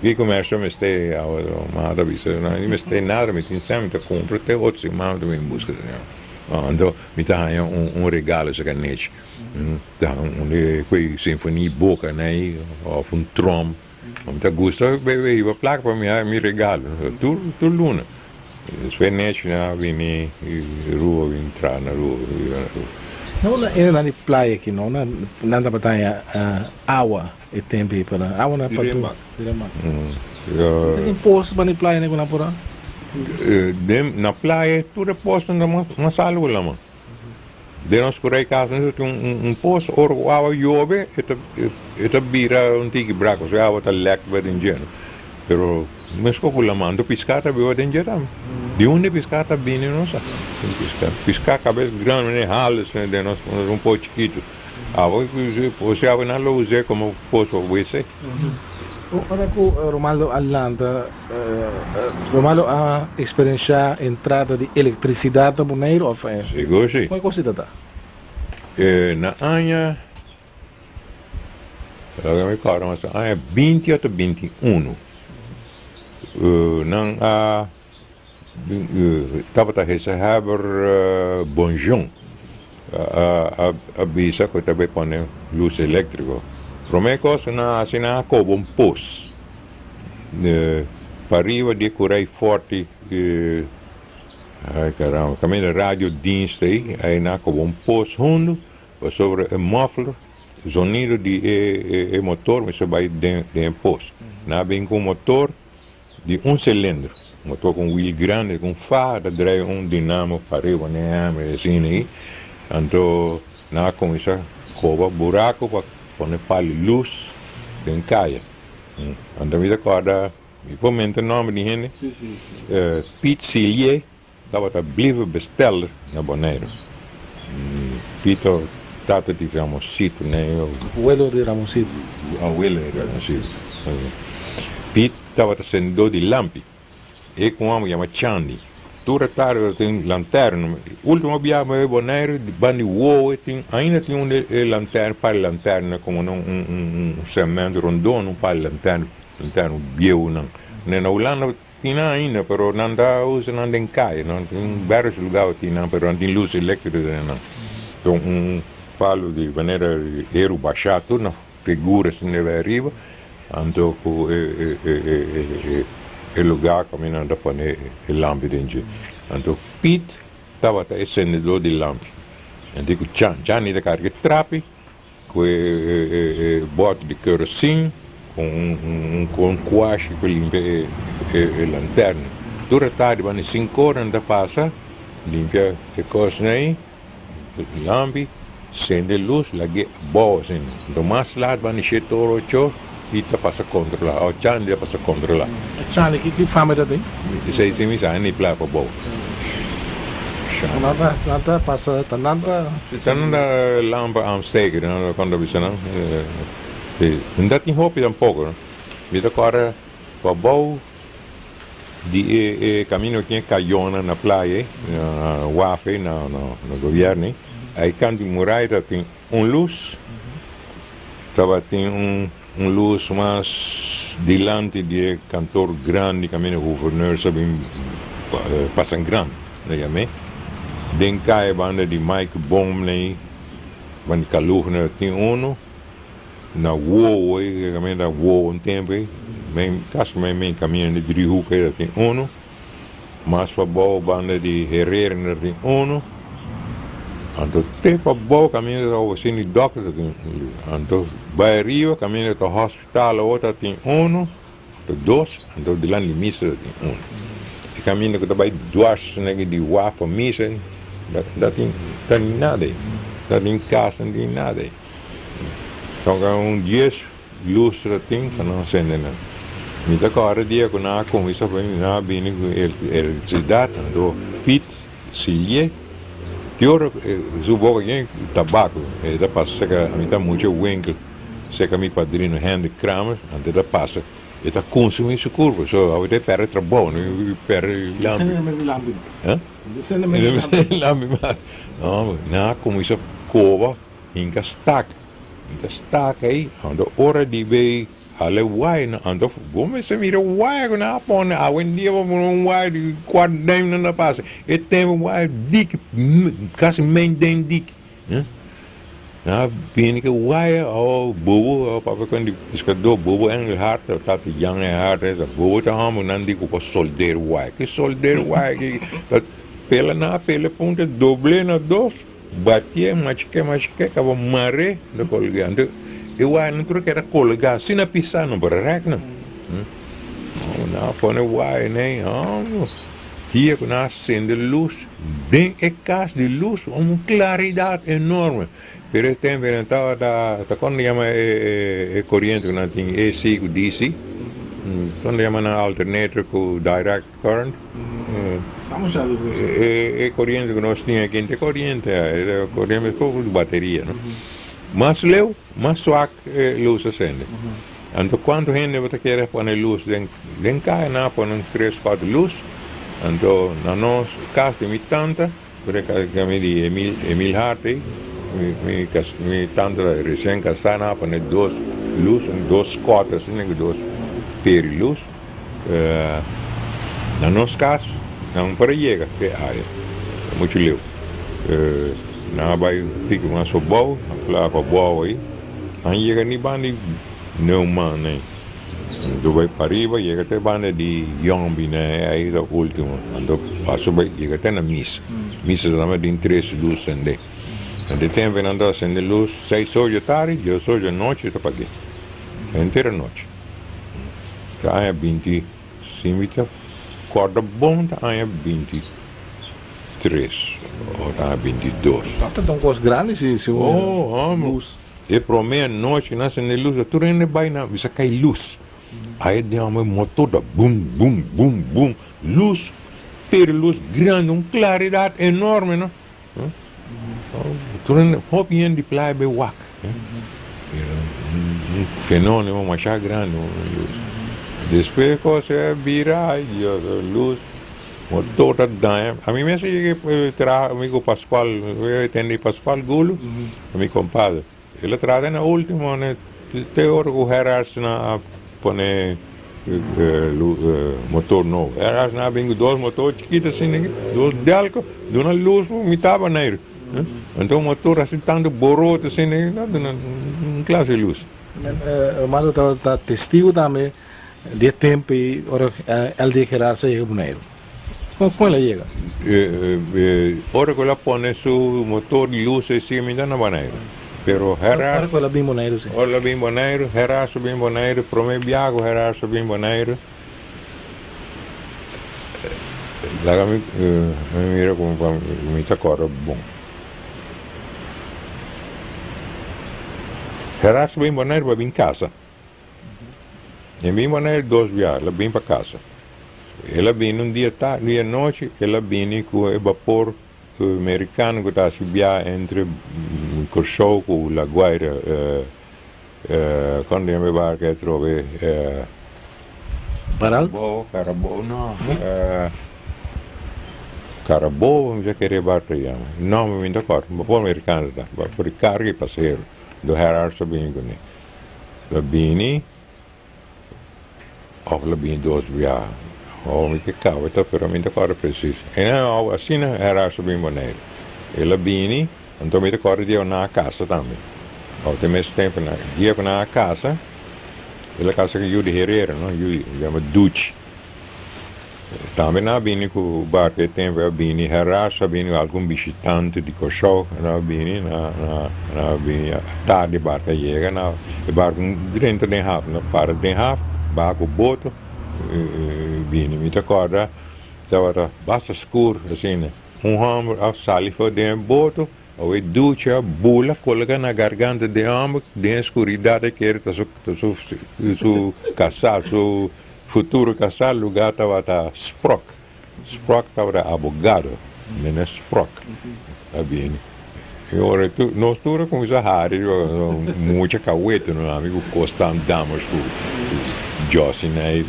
que comércio me está a uma vez não me está nada me tem sempre compra até outros irmãos em busca então me tá regalo já Nete tá foi sinfonia boca né ou trom me gosta bebe a placa para me regalo tudo luna depois Nete na vem rua entrar na rua Não, na praia aqui, não, na batalha água e tempo para água na para Diremak. tem posto para na praia né na por Na praia, tudo é posto na sala lá, de nós por aí casa tem posto, ou água chove, eta vira tiki braco, se água tá leque vai dentro. Pero mas como lá mando piscata vai dentro. De onde piscata vem não sabe. Piscar cabeça grande, né, halos, né, de nós pouco chiquito. Água que você água não lo usa como posto WC. Ora ko Romaldo Atlanta, Romaldo a experiência entrada de eletricidade no Bonaire ou é? Seguro sim. Como é que você tá? Na anha, eu me lembro, mas anha 20 até 21. Nang estava a receber bonjão. A bisa que também põe luz elétrica. Promeko na cobo um pos. Para arriba de curai forte, ai caramba, caminho radiodienst aí na cobo um pos hundo, sobre um muffler, sonido de motor, mas vai de pos. Na bem com motor de cilindro, motor com wheel grande, com fada, drive dinamo para arriba, né, assim aí. Então, na começa coba buraco para pone palha luz den caia. Então me recorda, me comenta o nome de gente, Piet Silje, dat a blijven bestellen na Bonaire. Pito tata di Ramosito, né? Abuelo de Ramosito. Abuelo de Ramosito. Piet estava sendo de lampi. E com um chama Chandi. Toda tarde tem lanterna. Último viagem a Bonaire, de bandi uovo, ainda tem lanterna, para lanterna, como cemento rondon, não para lanterna bieu, não. Na Holanda tinha ainda, pero não dá uso, não tem caia, não tem vários lugares tinha, pero não tem luz elétrica, não. Então, falo de maneira era baixar tudo, na figura assim de arriba, então o lugar que não dá para o lampi dentro. Então, Piet estava acendedor de lampi. Então, Chan ia carregar trape, com bote de querosene, com quache para limpar a lanterna. Toda tarde, quando 5 horas ainda passa, limpa a coisa aí, o lampi, acende a luz, larga boa assim. Então, mais lá, quando chega todo o show, Piet passa a controlar, o Chan passa a controlar. Chan, que fama da tem? Isso aí, sim, aí nem plá para boa. Nada passa, nada. Nada lampa aansteken, quando você não. Ainda tem roupa tampouco, né? Mas agora, para boa, de caminho que é Caiona na praia, na UAF, no governo, aí quando muralha tem luz, tem luz mais delante de cantor grande, caminho governador, sabe, passam grande, né? Den cai banda de Mike Bomley, banda Calurna tem na Uo, caminho da Uo tempo, caso mais caminho de Drihuca tem mas para boa banda de Herrera tem então tem para boa caminho da oficina de doctor tem então vai arriba caminho do hospital outra tem dois, então de lá de missa tem e caminho que vai duas né de Uafa missa não tem nada, não tem casa, não tem nada. Então, dia, luz, tem, que não acende nada. Mas agora, dia, quando a comissão vem com eletricidade, do Piet Silje, teora, subo aqui, tabaco, da passa, que a mim está muito winkel, se que a meu padrinho Henry Kramer, antes da passa, está consumindo essa curva, só a gente perde trabalho, perde lampi. Não, na comissão cova em stack aí, anda hora de ver ale wai na anda como se mira wai na pone a wendia wai de 4 dém na passa e tem wai dik quase main den dik na bem que wai o bobo para quando escador bobo engel hart tá young hart essa bobo tá hamo nandi com soldeiro wai que soldeiro wai que pela ponta doble na 2 batia, machuque, acaba maré da colgando. Eu não trouxe que era colgar, se na pisar não para regna. Não, põe o uai, nem, hier com a acende luz, bem é casa de luz, uma claridade enorme. Por esse tempo, então, quando chama corrente que não tem AC com DC, quando chama na alternator com direct current, é corrente que nós tínhamos aqui, é corrente com bateria, não? Mas leu, mas só luz acende. Então, quando a gente vai querer pôr luz, den cá, não põe 3, 4 luz. Então, na nossa casa de minha tanta, porque a minha de Emil Hartley, minha tanta recém-casada, põe 2 luz, 2 cotas, 2 peri-luz. Na nossa casa, não para chegar, que área, muito leu. Na vai fica uma só boa, a placa boa aí, aí chega nem bande não mano, então vai para arriba, chega até bande de Yombi, né, aí da última, então passo vai chega até na missa também tem 3 luzes acender, de tempo andando acender luz, 6 horas da tarde, 2 horas da noite, está para aqui, inteira noite, tá aí 20, sim, corda bom, tá aí 23. Ora 22. Então, com os grandes, se luz. E para meia-noite, nós na luz, tu ainda vai na, você cai luz. Aí deu uma motor da bum, bum, bum, bum, luz, luz grande, uma claridade enorme, não? Tu ainda hop in de play be wak. Fenômeno, uma chá grande, luz. Depois você vira aí, luz. Motor da danha. A mim mesmo amigo Pascoal, eu atendi Pascoal Gulo, meu compadre. Ele traz na última, né? Tem hora que o Heras na põe motor novo. Heras na vem 2 motores chiquitos assim, 2 delco, de uma luz me tava nele. Então o motor assim tanto boroto assim, não classe de luz. Mas eu tá testigo também de tempo e hora ele de Heras chega boneiro. Como ela chega? Ora que ela põe seu motor de luz assim, me dá na maneira. Pero Heras... Ora bem boneiro, sim. Ora bem boneiro, Heras bem boneiro, Promebiago, Heras bem boneiro. Lá me mira como me tá cora bom. Heras bem boneiro vai vir em casa. E bem boneiro 2 viagens, ela vem para casa. Ela vem dia à noite, ela vem com o vapor americano que está a subir entre Corchou e La Guaira, quando eu me barco eu trovei Carabou, não, Carabou, não sei que é barco aí, não me ainda corre, vapor americano tá, vapor de carga e passeio, do Herar sabem com ele, ela vem, ou ela vem 2 viagens. Me que cava, então, pero me decora preciso. E não, assim era bem maneiro. Ela vini, então me decora de eu na casa também. Ao mesmo tempo, dia na casa, ela casa que eu de herreira, não, eu chama Dutch. Também na vini com o barco de tempo, eu vini herraça, vini algum visitante de Cochou, na vini tarde barco chega, na barco dentro de Hafen, para de Hafen, barco boto. Bine, me recorda, estava bastante escuro, assim, homem ao sair foi dentro do boto, ao ducha, bula, coloca na garganta de homem, dentro da escuridade que era seu casal, seu futuro casal, lugar estava Sprock estava abogado, não é Sprock, tá bem. E agora, nós todos com essa área, muita cahueta, no amigo Costan Damas, Jossi, né?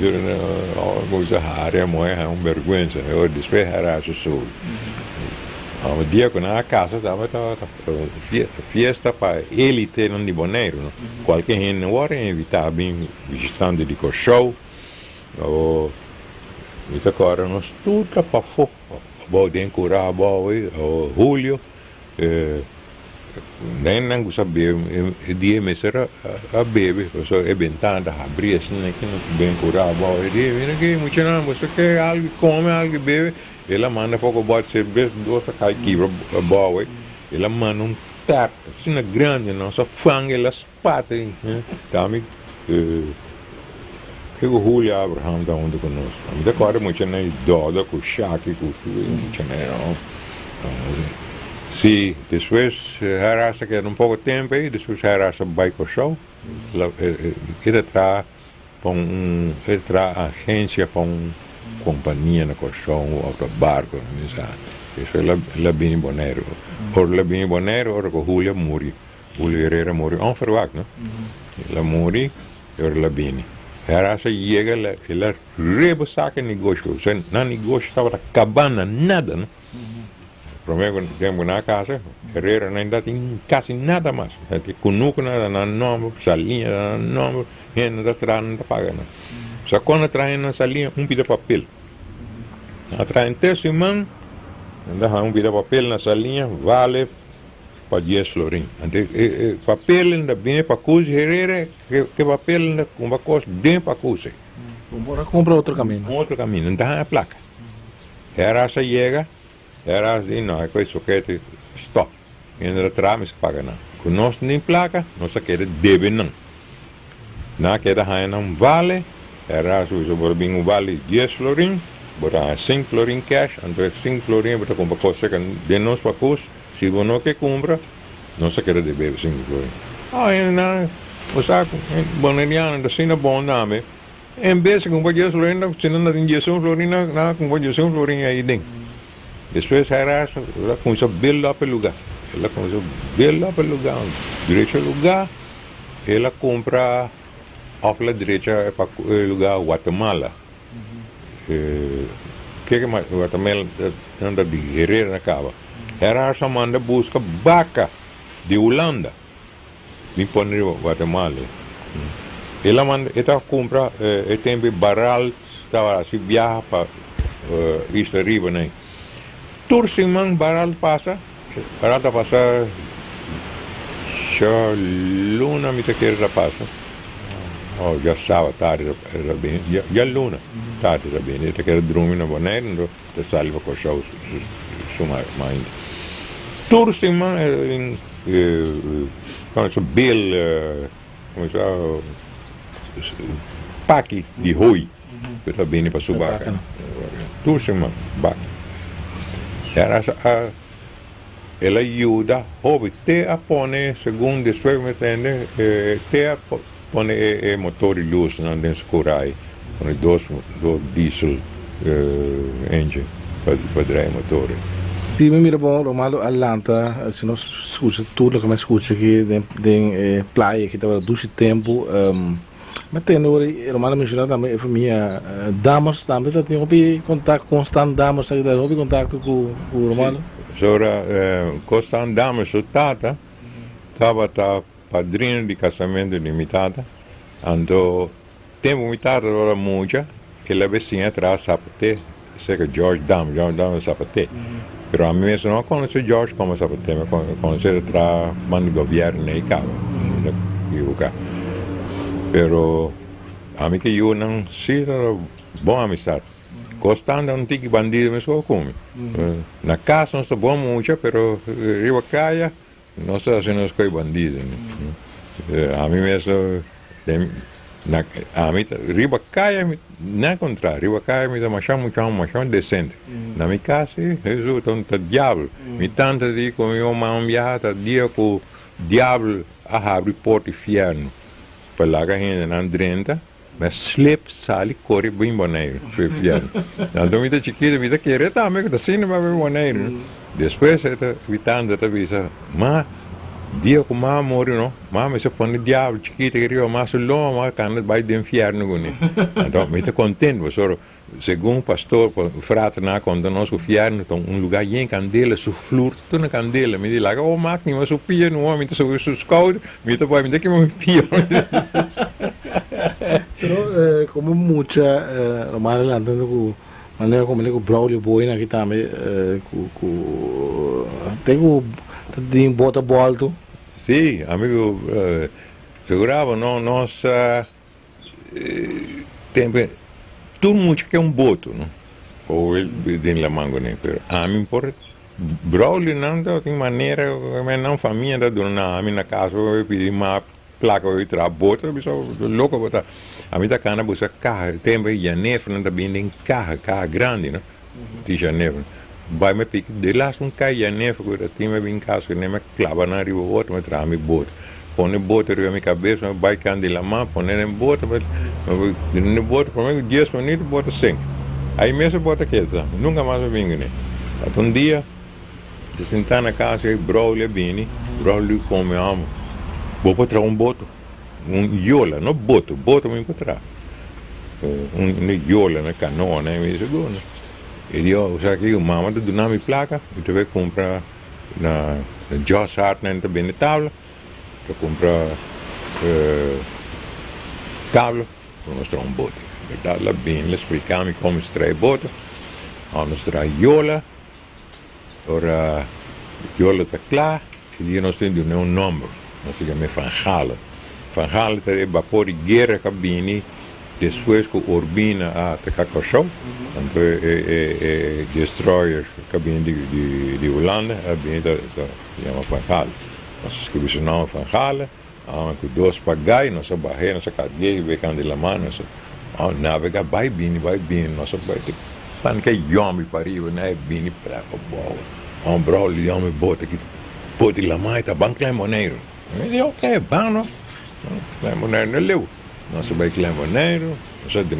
Com essa área, é uma vergonha. Eu depois era a sua. Um dia, quando na casa, estava festa para ele ter de boneiro. Qualquer gente agora invitava bem visitante de show. Isso agora, nós tudo para fora. Podem curar, Julio. Nem não sabia dia me será a bebê só é bentanda abrir assim né que não bem curar boa dia vem aqui muito não você quer algo come algo bebe ela manda pouco bate cerveja doce cai quebra boa ela manda tarta, assim, grande, nossa fanga, ela espata, também, que o Julio Abraham está onde conosco. A minha cara muito na idosa, com o Shaki, com o muito não. Sim, depois, a raça que era pouco tempo aí, depois a raça vai com o show, ele traz agência com companhia na colchão, outro barco, isso é Labini Bonero. Por Labini Bonero, ora com Julio morre. Julio Herrera morre, onverwacht, né? Ela morre, ora Labini. A raça chega, ela rebusaca negócio. Não negócio estava acabando nada, né? Primeiro tempo na casa, Herrera ainda tem quase nada mais. Cunuco nada, não nome, salinha, não nome, gente não está não pagando. Só quando traz na salinha pida papel. Atrás três semanas, ainda pida papel na salinha, vale para 10 florins. Papel ainda bem para coisa, Herrera, que papel ainda com uma coisa bem para coisa. Vamos comprar outro caminho. Outro caminho, não dá a placa. A raça chega, era assim, não, é coisa que stop. E ainda atrás não se paga não. Com nós nem placa, nós queremos deve não. Na queda não vale, era assim, se vale 10 florins, bora 5 florins cash, então 5 florins bora comprar coisa que de nós para coisa, se você não quer comprar, nós queremos deve 5 florins. Não, o saco, boneriano, da sina bom nome, em vez de comprar 10 florins, se não tem 10 florins, não comprar 10 florins aí dentro. Depois ela começou a build up o lugar. Ela começou a build up o lugar. Direito ao lugar, ela compra off la direita para o lugar Guatemala. Que mais? Guatemala anda de guerreiro na cava. Ela só manda busca vaca de Holanda. Vim pôr no Guatemala. Ela manda, ela compra, tem barral, estava assim, viaja para East River, né? Tursimang baral pasa siya luna mi te kira pasa ya sábado tarde era bem ya luna tarde era bem te kira drumi na bonaire te salva com show suma mind Tursimang como se bill como se paki di hoi era bem para subaca Tursimang baki. Ela ajuda, te a pone, segundo depois me entende, te a pone motor de luz na dentro curai, pone dois diesel engine para drive motor. Sim, me mira bom, Romalo Atlanta, se nós escuta tudo que me escuta aqui de praia que estava do tempo, mas tem Romalo mencionou também para minha damas também tem contato constante damas que dá contato com o Romalo. Sora constante damas o tata estava padrinho de casamento limitada, ando tempo limitado era muita, que a vizinha atrás sapate, sei que George Dam sapate. Pero a mí mesmo não conheço George como sapate, me conheço atrás mando governo e cava, pero a mim que eu não sei boa amizade. Gostando não tem que bandido me só come. Na casa não sou bom muito, pero riba caia não sei se não sou bandido. A mim mesmo a mim riba caia não contrário, riba caia me dá machão decente. Na minha casa Jesus tá diabo. Me tanta de com meu mão viada dia com diabo a abrir porta inferno. Pelaga gente na drenta, mas slip sali corre bem boneiro, inferno. Então me dá chiquito, me dá querer também, da cinema bem boneiro. Depois esta vitanda tá visa, mas dia com má morre não, mas se põe diabo chiquito que rio mas longo, mas cana vai de inferno gune. Então me tá contente, mas segundo o pastor, o frate na quando nós o inferno, então lugar em candela, su flor, tu na candela, me diz lá, oh máquina, mas o pia no homem, tá sobre os caudos, me tá vai me dá que me pia. Pero como mucha Romano andando com maneira como ele com Braulio Boina aqui também tenho de bota bolto. Sim, amigo, segurava nossa tempo todo mundo quer boto, não? Ou ele tem la mango né, pero a mim por Brauli não tem maneira, mas não família da dona a minha casa eu pedi uma placa eu tra bota, eu louco botar. A minha cana busca carro, tem bem neve não tá bem em carro grande, né? Tinha neve. Vai me pique de lá um cai neve que tem bem em casa que nem me clava na riba outro, me tra me bota. Põe bota na minha cabeça, vai cande lá mão, põe na bota, no bota, por mim 10 minutos bota 5. Aí mesmo bota quieta, nunca mais eu venho, né? Até um dia de sentar na casa e Braulio bene, Braulio come amo. Vou para um boto, iola, não boto me encontrar. Iola na canoa, né? Me segundo. E eu, já que o mamãe do nome placa, eu tive que comprar na Joss Hart, né? Também na tábua, eu comprar tábua para mostrar um boto. Eu lá bem, eles explicaram como extrair boto, como extrair iola. Ora, iola está clara, e eu não sei de nenhum nome. Nós chamamos fanjala. Fanjala é vapor de guerra que vem depois que urbina a Tecacachão, então é destroyer que vem de Holanda, vem da chama fanjala. Nós escrevemos o nome fanjala, com 2 pagai, nossa barreira, nossa cadeia, becando de la mano, nossa navega vai bem, nossa vai ter pan que yombi pariu, né, bem para o Braulio yombi bota aqui, bota la mãe tá bem clemoneiro. Eu disse, ok, bom, não? Clemoneiro não leu. Nossa vai clemoneiro, nossa de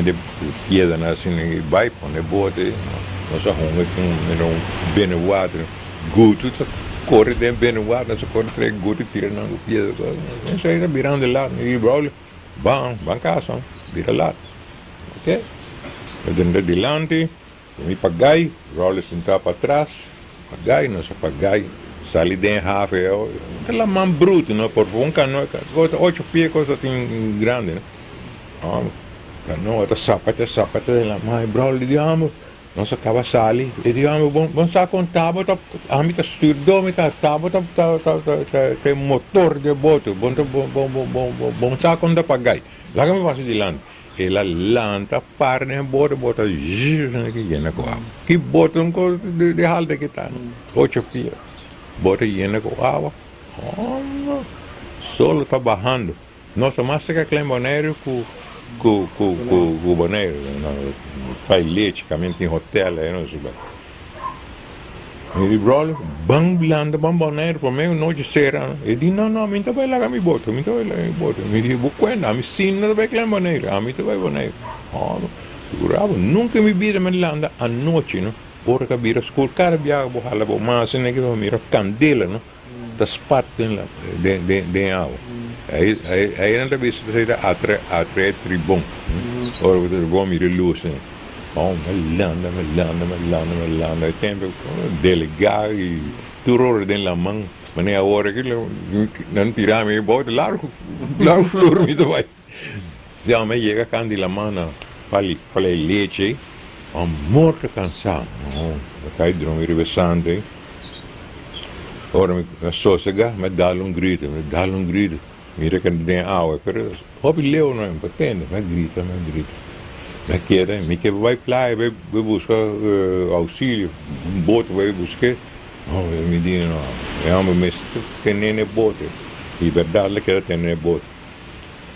de piedra assim, vai pôr bota, nossa rumo com bem o water, guto, corre dentro bem o water, nossa corre 3 guto tira na piedra. Isso aí tá virando de lado, e Braulio, bom casa, vira lá. Ok? Eu dentro de delante, me pagai, Braulio sentar para trás, pagai, nossa pagai, sali dentro rafa, aquela mão bruta, não? Por um canoa, 8 pés, coisa assim grande, né? Canoa, sapata da mãe, Braulio, digamos, nossa acaba sali, e digamos, bom sa com tábua, a mim tá estudou, me tá tábua, tem motor de boto, bom sa com da pagai, lá que me passa de lante. Ela lanta, para nem bota, que llena com água. Que bota de halde que está, 8 pés. Bota llena com água. Solo está bajando. Nossa, mais que aquele boneiro com o boneiro. Faz leite, caminho tem hotel, não sei. E Braulio, bang blanda, bang boneiro, por mim, noite será. Ele disse, não, me vai lá me bota, me disse, vou cuidar, me ensina vai aquele boneiro, a mim vai boneiro. Segurava, nunca me vira me landa à noite, não? Ora que vira esculcar, viaja, borrala, mas né que vai mirar candela, não? Das partes de água. Aí não deve ser a tribom. Ora o tribom mira luz, né? Me landa, tempo delegado e turor dentro da mão, mas nem a hora que não tirar me bota largo flor me vai. Já me chega candi la mano, falei leite, morto cansado, cai de um revessante. Ora me sossega, me dá um grito, mira que tem água, pero hobby leu não é patente, me grita. Me queda, me que vai praia, vai buscar auxílio, boto vai buscar. Ele me diz, não, mas tem nem boto. E verdade que tem boto.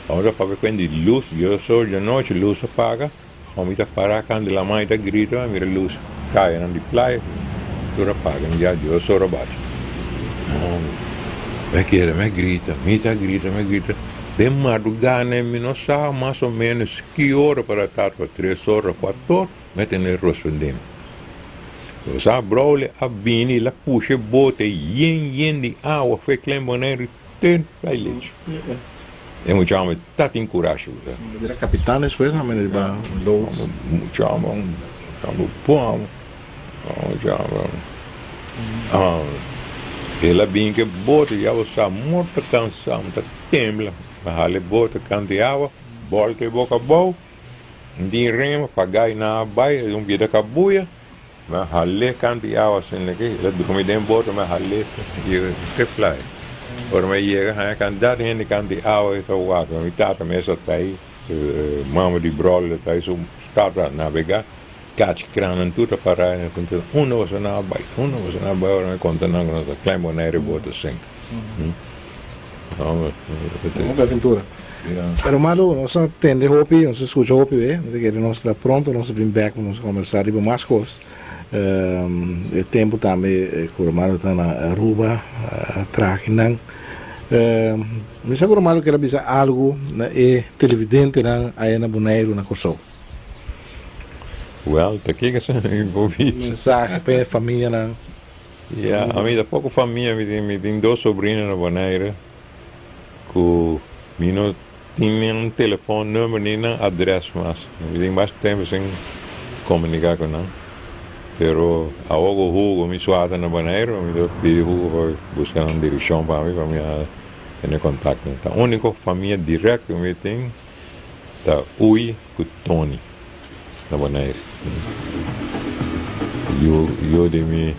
Agora para ver quando luz, eu sou de noite, luz apaga, vamos parar quando a mãe grita, mira luz cai na de praia, tudo apaga, já eu sou robado. Me queda, me grita. De madrugada, me não sabe mais ou menos que hora para estar para 3 horas, 4 horas, me tem respondendo. Eu sabe, Braulio, a bini, la puxa, bota, yen de água, foi clemboneiro, tem leite. E me chama, tá tem coragem. Era capitão depois, não, mas ele vai chama, pão, ela bem que bota, já você morto, cansado, tá tembla. Mahali bota canti água, volta e boca boa, de remo, pagai na baia, vida cabuia, mahali canti água, assim, aqui, ela dorme dentro bota, mahali, e reply. Ora, me chega, cantar, gente canti água, e o água, me tata, me essa tá aí, mama de Braulio, tá aí, está a navegar, catch kranen tudo para aí, então uno was na bai, ora conta não nós klein bonaire bote sing. Então, Uma aventura. Pero Malo, nós atende hopi, nós escuta hopi, nós está pronto, nós vem back, nós conversar sobre mais coisas. O tempo também, o Malo está na Aruba, Traquinan. Mas agora o Malo quer dizer algo, é televidente aí na Bonaire, na Kosovo. Well, tá aqui que são envolvidos. Mensagem para a família, né? Yeah, a mim da pouco família, me tem dois sobrinhos na Bonaire, que me não tinha um telefone número nem um adresse, mas me tem bastante tempo sem comunicar com não. Pero a Hugo me suata na Bonaire, me pedi Hugo para buscar uma direção para mim ter contato. A única família direta que me tem é Ui com Tony na Bonaire. Eu de me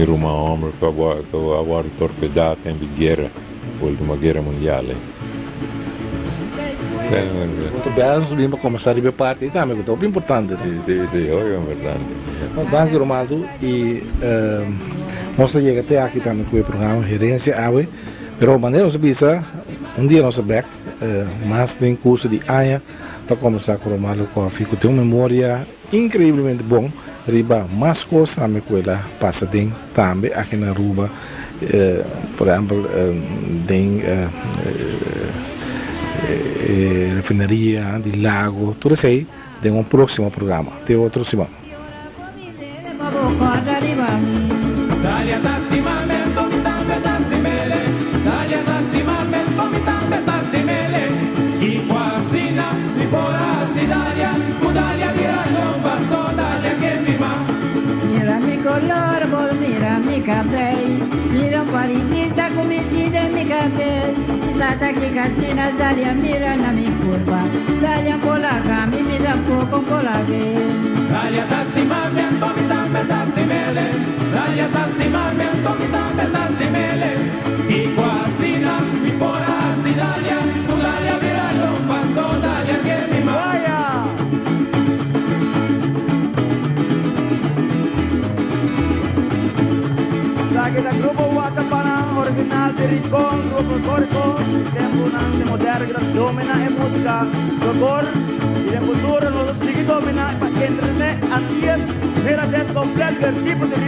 rumar homem que agora torpedado em guerra, última guerra mundial. Muito bem, nós vimos começar a ver parte e também é muito importante. Sim, é importante. Danke, Romaldo, e nós chegamos até aqui também com o programa Gerência AWE, mas a maneira nós bisa, dia nós back, mas tem curso de AIA para começar com o Romaldo Coffee, que tem uma memória incrivelmente bom, riba mais coisas também com ela passa tem também aqui na Aruba, por exemplo, tem refinaria de lago, tudo isso aí, tem um próximo programa, tem outro semana. Mira mi color, vos mira mi cabello, mira parimita cometida en mi cabello, Sata que casina, Dalia mira na mi curva, Dalia polaca, mi mira poco polaque. Dalia tastimamiento, mi tambe tastimele, Dalia tastimamiento, mi tambe tastimele, y cuasina, mi pora, si Dalia, tu Dalia mira lo pasto, Dalia que mi vaya. Lagi ng grupo Wata Panang, original de Rincon, grupo Corco, tempo ng moderna domina e música, Gogor, e no futuro nos sigue domina, para que entrene, antier, era des completo, tipo de